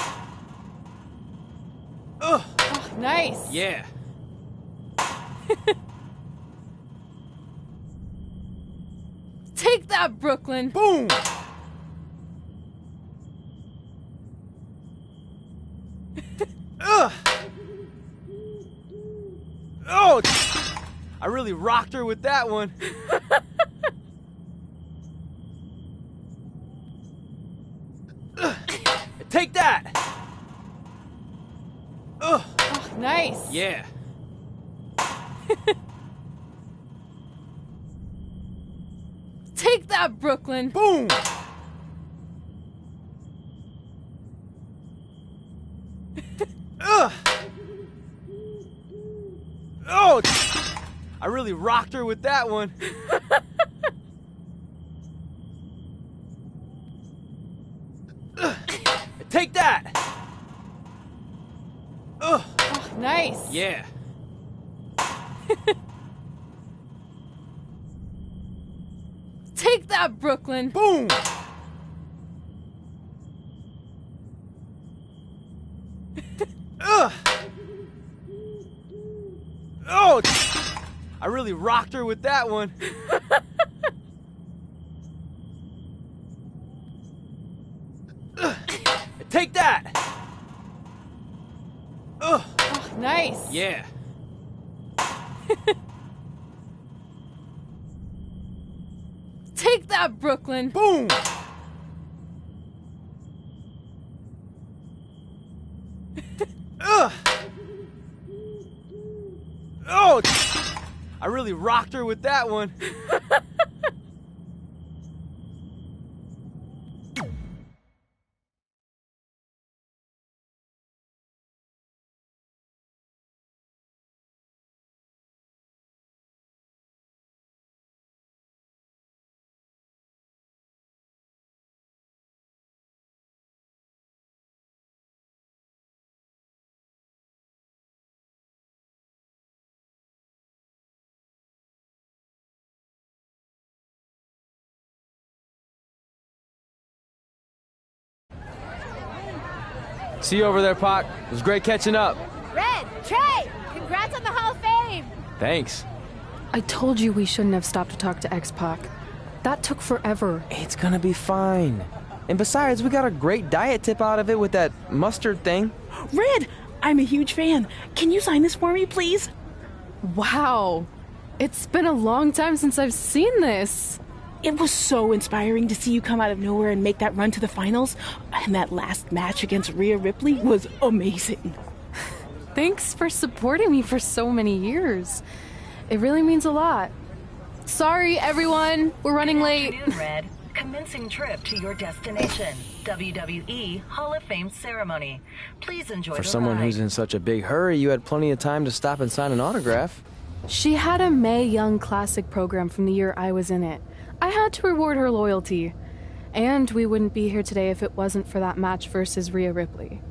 Ugh. Oh, Nice. Yeah. Take that, Brooklyn. Boom. Ugh. Oh, I really rocked her with that one. Take that. Ugh. Oh, nice. Yeah. Take that, Brooklyn. Boom. Ugh. Oh, I really rocked her with that one. Take that. Ugh. Oh, nice. Yeah. Take that, Brooklyn. Boom. Ugh. Oh, I really rocked her with that one. Take that. Ugh. Oh, nice. Yeah. Take that, Brooklyn. Boom. Ugh. Oh, I really rocked her with that one. See you over there, Pac. It was great catching up. Red, Trey, congrats on the Hall of Fame. Thanks. I told you we shouldn't have stopped to talk to X-Pac. That took forever. It's gonna be fine. And besides, we got a great diet tip out of it with that mustard thing. Red, I'm a huge fan. Can you sign this for me, please? Wow. It's been a long time since I've seen this. It was so inspiring to see you come out of nowhere and make that run to the finals. And that last match against Rhea Ripley was amazing. Thanks for supporting me for so many years. It really means a lot. Sorry, everyone. We're running late. Good afternoon, Red. Commencing trip to your destination. WWE Hall of Fame ceremony. Please enjoy For the someone ride. who's in such a big hurry, you had plenty of time to stop and sign an autograph. She had a Mae Young Classic program from the year I was in it. I had to reward her loyalty. And we wouldn't be here today if it wasn't for that match versus Rhea Ripley.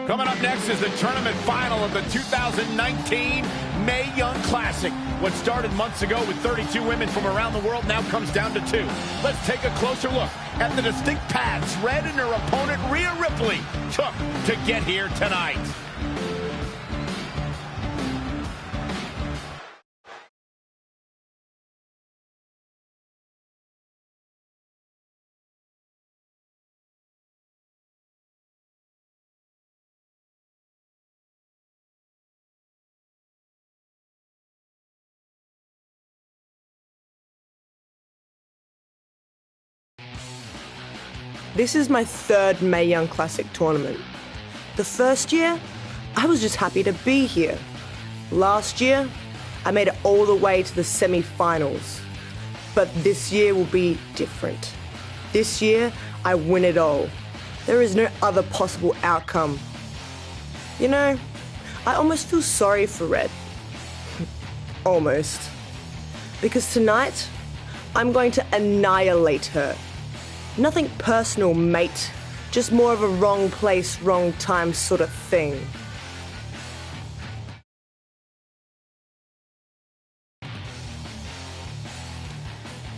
Coming up next is the tournament final of the 2019 Mae Young Classic. What started months ago with 32 women from around the world now comes down to 2. Let's take a closer look at the distinct paths Red and her opponent Rhea Ripley took to get here tonight. This is my third Mae Young Classic tournament. The first year, I was just happy to be here. Last year, I made it all the way to the semi-finals. But this year will be different. This year, I win it all. There is no other possible outcome. You know, I almost feel sorry for Red. Almost. Because tonight, I'm going to annihilate her. Nothing personal, mate. Just more of a wrong place, wrong time sort of thing.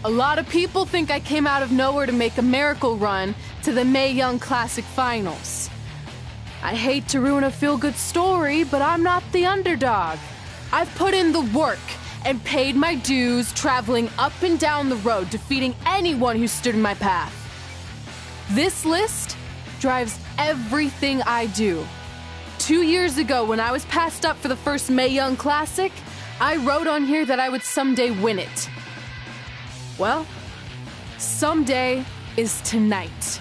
A lot of people think I came out of nowhere to make a miracle run to the Mae Young Classic Finals. I hate to ruin a feel-good story, but I'm not the underdog. I've put in the work and paid my dues traveling up and down the road, defeating anyone who stood in my path. This list drives everything I do. 2 years ago, when I was passed up for the first Mae Young Classic, I wrote on here that I would someday win it. Well, someday is tonight.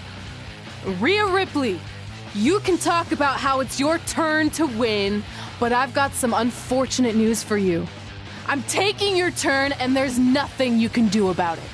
Rhea Ripley, you can talk about how it's your turn to win, but I've got some unfortunate news for you. I'm taking your turn, and there's nothing you can do about it.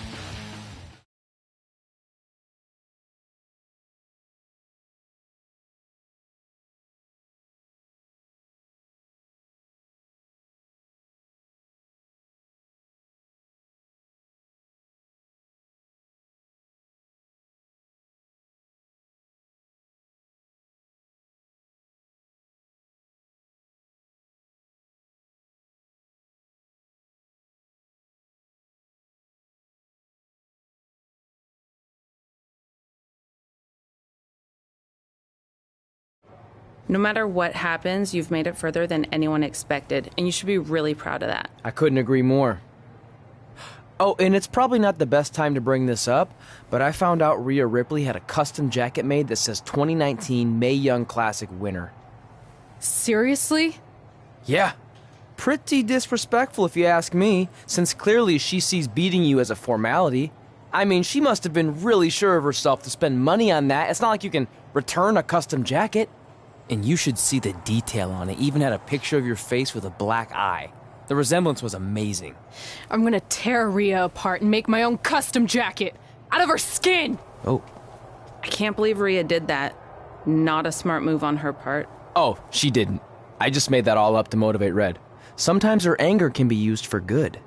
No matter what happens, you've made it further than anyone expected, and you should be really proud of that. I couldn't agree more. Oh, and it's probably not the best time to bring this up, but I found out Rhea Ripley had a custom jacket made that says 2019 Mae Young Classic winner. Seriously? Yeah. Pretty disrespectful if you ask me, since clearly she sees beating you as a formality. I mean, she must have been really sure of herself to spend money on that. It's not like you can return a custom jacket. And you should see the detail on it. Even had a picture of your face with a black eye. The resemblance was amazing. I'm gonna tear Rhea apart and make my own custom jacket out of her skin! Oh. I can't believe Rhea did that. Not a smart move on her part. Oh, she didn't. I just made that all up to motivate Red. Sometimes her anger can be used for good.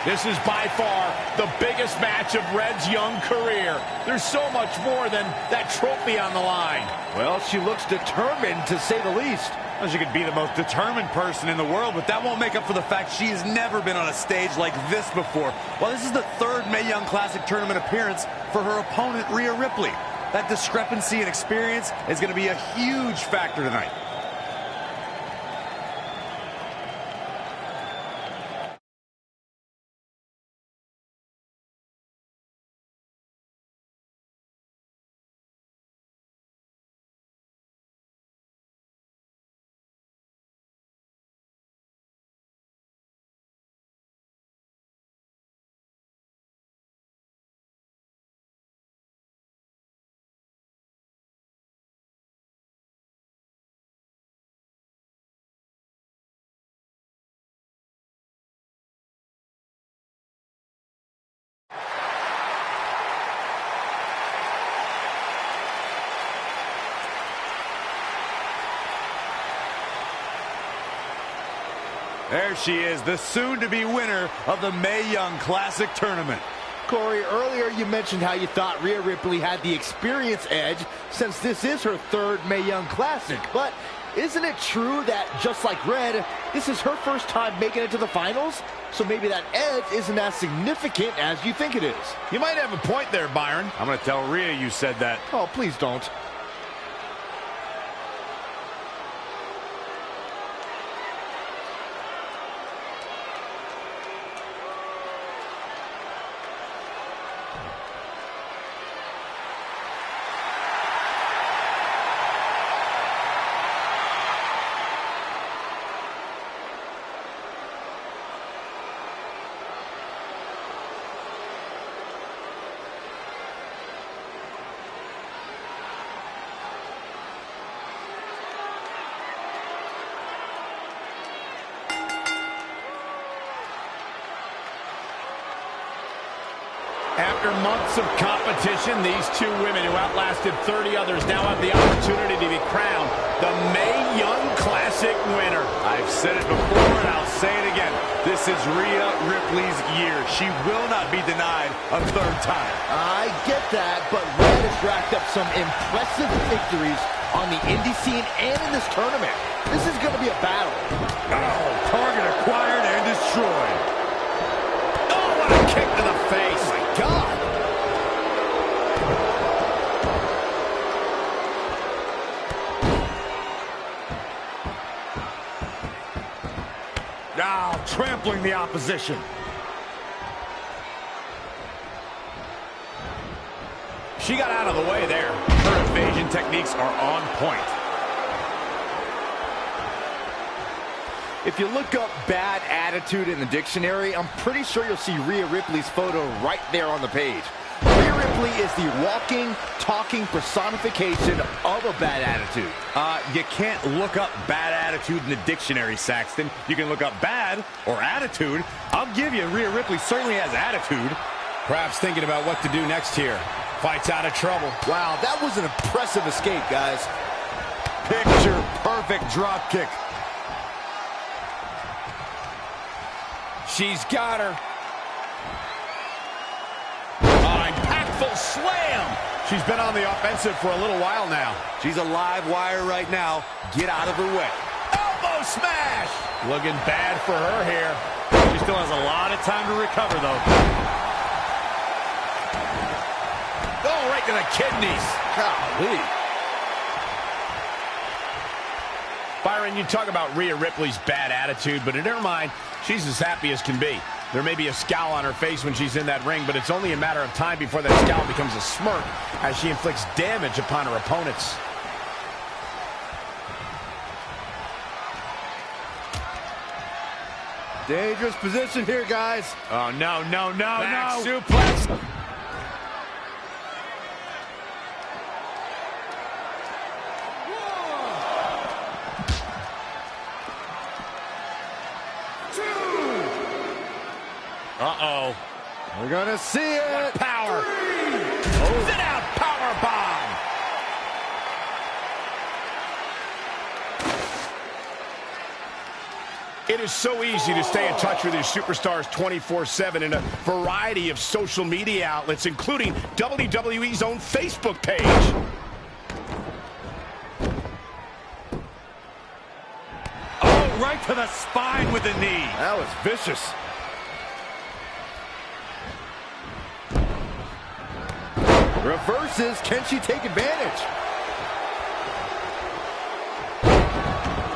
This is by far the biggest match of Red's young career. There's so much more than that trophy on the line. Well, she looks determined, to say the least. Well, she could be the most determined person in the world, but that won't make up for the fact she has never been on a stage like this before. Well, this is the third Mae Young Classic tournament appearance for her opponent, Rhea Ripley. That discrepancy in experience is going to be a huge factor tonight. There she is, the soon-to-be winner of the Mae Young Classic tournament. Corey, earlier you mentioned how you thought Rhea Ripley had the experience edge since this is her third Mae Young Classic. But isn't it true that, just like Red, this is her first time making it to the finals? So maybe that edge isn't as significant as you think it is. You might have a point there, Byron. I'm going to tell Rhea you said that. Oh, please don't. After months of competition, these two women who outlasted 30 others now have the opportunity to be crowned the Mae Young Classic winner. I've said it before and I'll say it again. This is Rhea Ripley's year. She will not be denied a third time. I get that, but Red has racked up some impressive victories on the indie scene and in this tournament. This is going to be a battle. Oh, target acquired and destroyed. Oh, what a kick to the face. Oh, my God. Now, trampling the opposition. She got out of the way there. Her evasion techniques are on point. If you look up bad attitude in the dictionary, I'm pretty sure you'll see Rhea Ripley's photo right there on the page. Rhea Ripley is the walking, talking personification of a bad attitude. You can't look up bad attitude in the dictionary, Saxton. You can look up bad or attitude. I'll give you, Rhea Ripley certainly has attitude. Perhaps thinking about what to do next here. Fight's out of trouble. Wow, that was an impressive escape, guys. Picture perfect drop kick. She's got her. Oh, impactful slam. She's been on the offensive for a little while now. She's a live wire right now. Get out of her way. Elbow smash. Looking bad for her here. She still has a lot of time to recover, though. Oh, right to the kidneys. Golly. Byron, you talk about Rhea Ripley's bad attitude, but in her mind, she's as happy as can be. There may be a scowl on her face when she's in that ring, but it's only a matter of time before that scowl becomes a smirk as she inflicts damage upon her opponents. Dangerous position here, guys. Oh, no, no, no, Back no. suplex. Uh-oh. We're gonna see it. What power. Oh. Sit out power bomb. It is so easy to stay in touch with your superstars 24/7 in a variety of social media outlets, including WWE's own Facebook page. Oh, right to the spine with the knee. That was vicious. Reverses. Can she take advantage?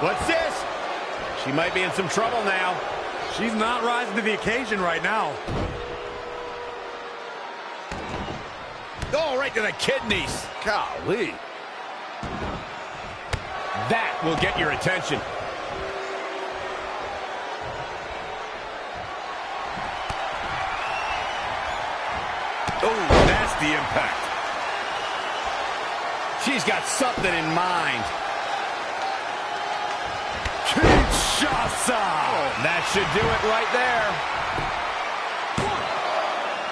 What's this? She might be in some trouble now. She's not rising to the occasion right now. Oh, right to the kidneys. Golly. That will get your attention. Oh, that's the impact. She's got something in mind. Kinshasa! Oh, that should do it right there. 1,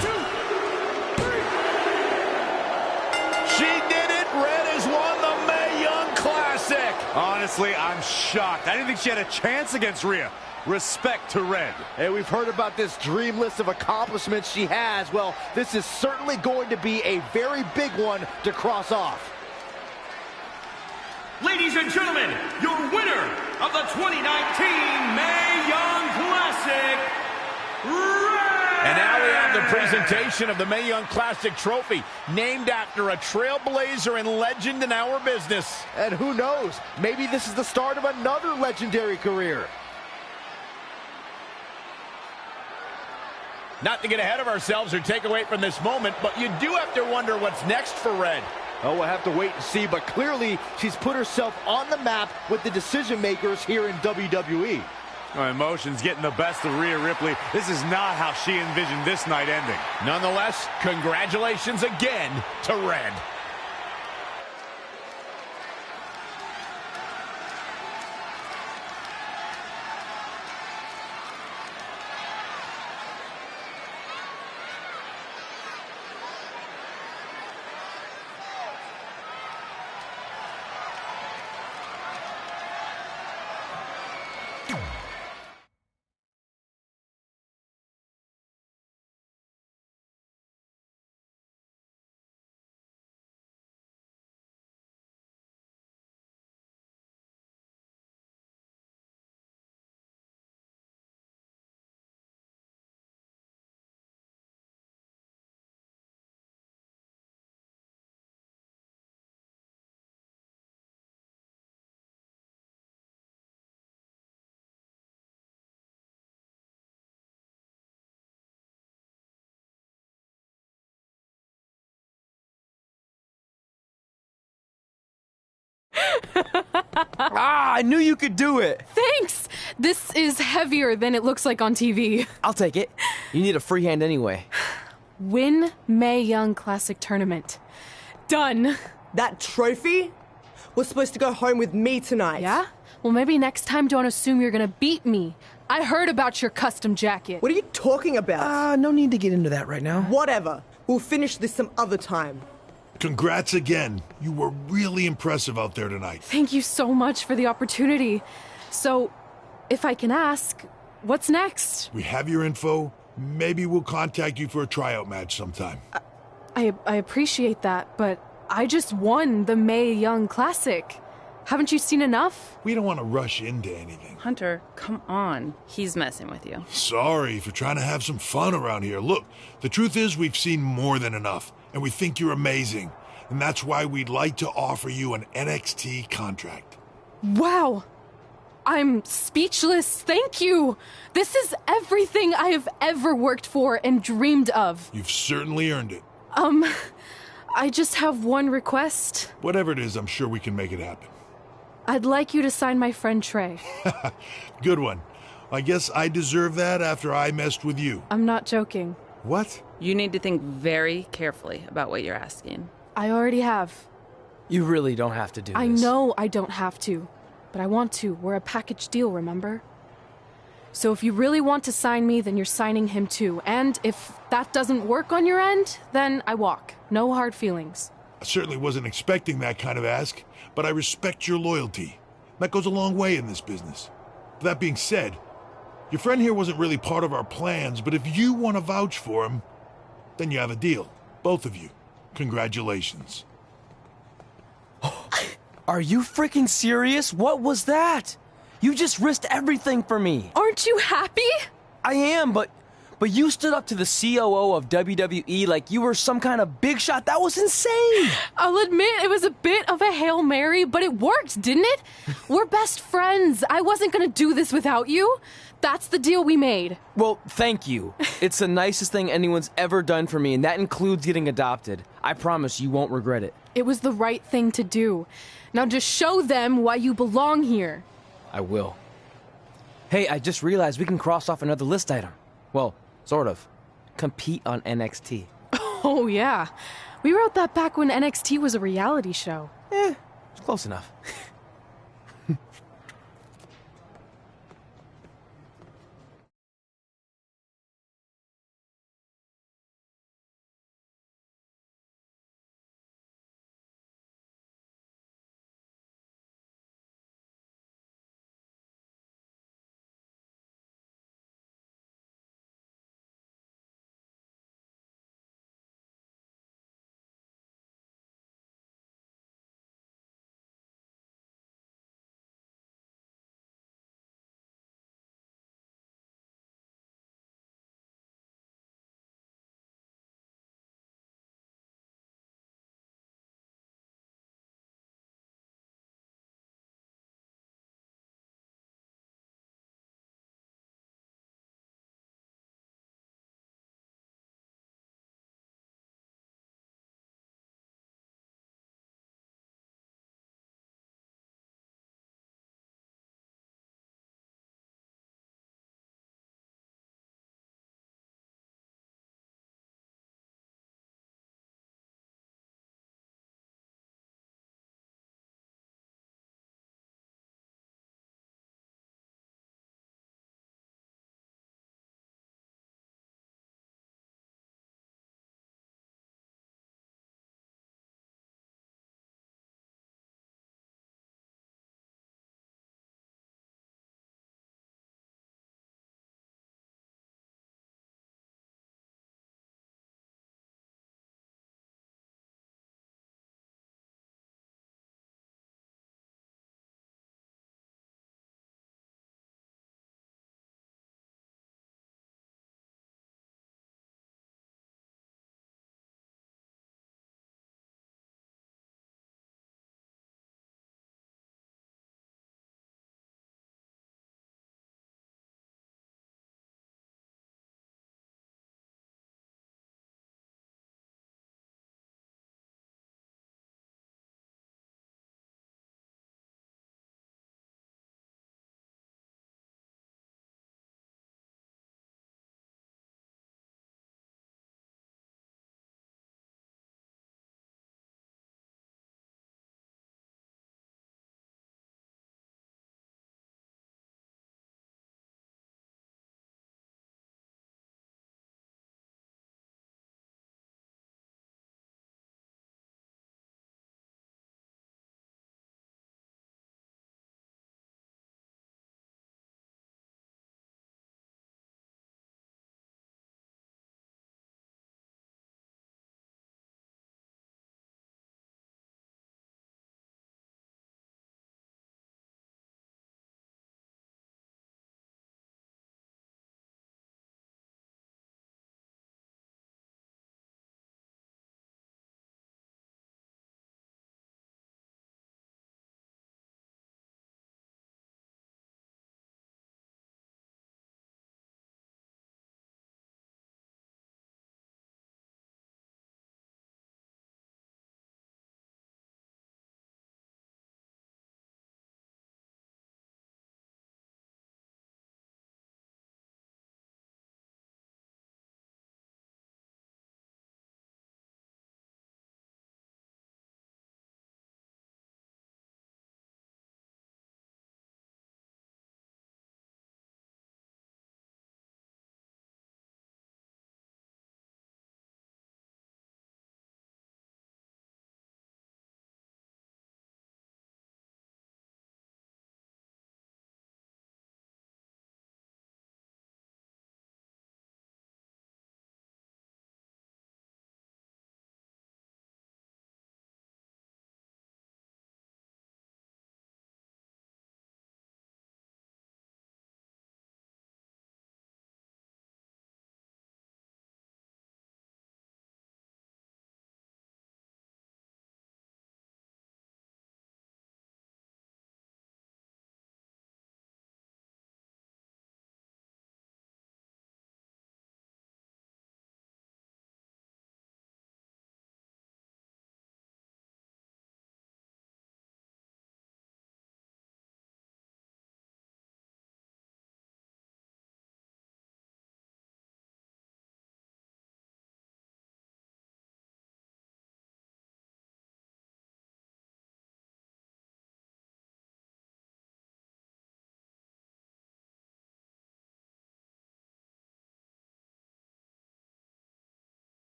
2, 3. She did it. Red has won the Mae Young Classic. Honestly, I'm shocked. I didn't think she had a chance against Rhea. Respect to Red. Hey, we've heard about this dream list of accomplishments she has. Well, this is certainly going to be a very big one to cross off. Ladies and gentlemen, your winner of the 2019 Mae Young Classic, Red! And now we have the presentation of the Mae Young Classic trophy, named after a trailblazer and legend in our business. And who knows, maybe this is the start of another legendary career. Not to get ahead of ourselves or take away from this moment, but you do have to wonder what's next for Red. Oh, we'll have to wait and see, but clearly she's put herself on the map with the decision makers here in WWE. Oh, emotions getting the best of Rhea Ripley. This is not how she envisioned this night ending. Nonetheless, congratulations again to Red. I knew you could do it. Thanks! This is heavier than it looks like on TV. I'll take it. You need a free hand anyway. Win Mae Young Classic Tournament. Done. That trophy was supposed to go home with me tonight. Yeah? Well, maybe next time don't assume you're gonna beat me. I heard about your custom jacket. What are you talking about? No need to get into that right now. Whatever. We'll finish this some other time. Congrats again. You were really impressive out there tonight. Thank you so much for the opportunity. So, if I can ask, what's next? We have your info. Maybe we'll contact you for a tryout match sometime. I appreciate that, but I just won the Mae Young Classic. Haven't you seen enough? We don't want to rush into anything. Hunter, come on. He's messing with you. Sorry for trying to have some fun around here. Look, the truth is we've seen more than enough, and we think you're amazing. And that's why we'd like to offer you an NXT contract. Wow! I'm speechless. Thank you. This is everything I have ever worked for and dreamed of. You've certainly earned it. I just have one request. Whatever it is, I'm sure we can make it happen. I'd like you to sign my friend Trey. Good one. I guess I deserve that after I messed with you. I'm not joking. What? You need to think very carefully about what you're asking. I already have. You really don't have to do this. I know I don't have to, but I want to. We're a package deal, remember? So if you really want to sign me, then you're signing him too. And if that doesn't work on your end, then I walk. No hard feelings. I certainly wasn't expecting that kind of ask, but I respect your loyalty. That goes a long way in this business. That being said, your friend here wasn't really part of our plans, but if you want to vouch for him, then you have a deal. Both of you. Congratulations. Are you freaking serious? What was that? You just risked everything for me. Aren't you happy? I am, but you stood up to the COO of WWE like you were some kind of big shot. That was insane. I'll admit it was a bit of a Hail Mary, but it worked, didn't it? We're best friends. I wasn't gonna do this without you. That's the deal we made. Well, thank you. It's the nicest thing anyone's ever done for me, and that includes getting adopted. I promise you won't regret it. It was the right thing to do. Now just show them why you belong here. I will. Hey, I just realized we can cross off another list item. Well, sort of. Compete on NXT. Oh, yeah. We wrote that back when NXT was a reality show. It's close enough.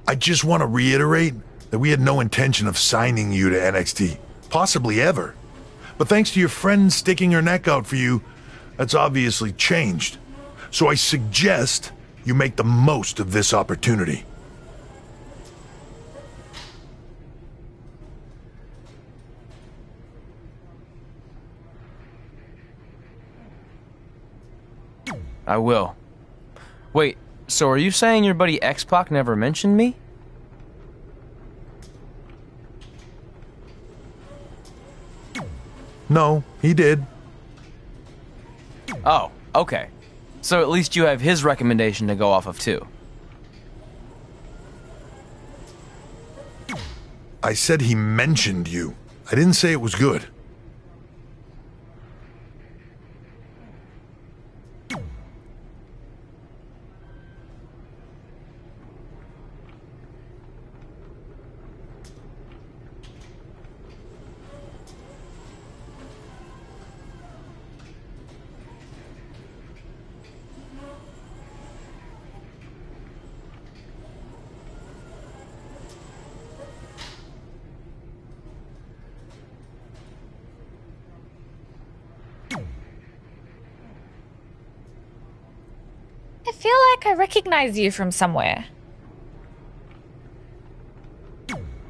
I just want to reiterate that we had no intention of signing you to NXT, possibly ever. But thanks to your friend sticking her neck out for you, that's obviously changed. So I suggest you make the most of this opportunity. I will. Wait, so are you saying your buddy X-Pac never mentioned me? No, he did. Oh, okay. So at least you have his recommendation to go off of too. I said he mentioned you. I didn't say it was good. I feel like I recognize you from somewhere.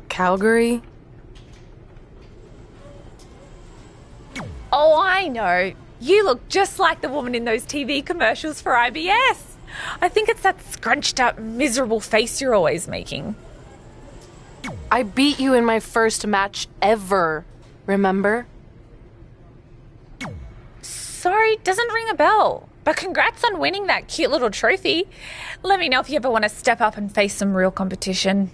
Calgary? Oh, I know. You look just like the woman in those TV commercials for IBS. I think it's that scrunched up, miserable face you're always making. I beat you in my first match ever, remember? Sorry, doesn't ring a bell. But congrats on winning that cute little trophy. Let me know if you ever want to step up and face some real competition.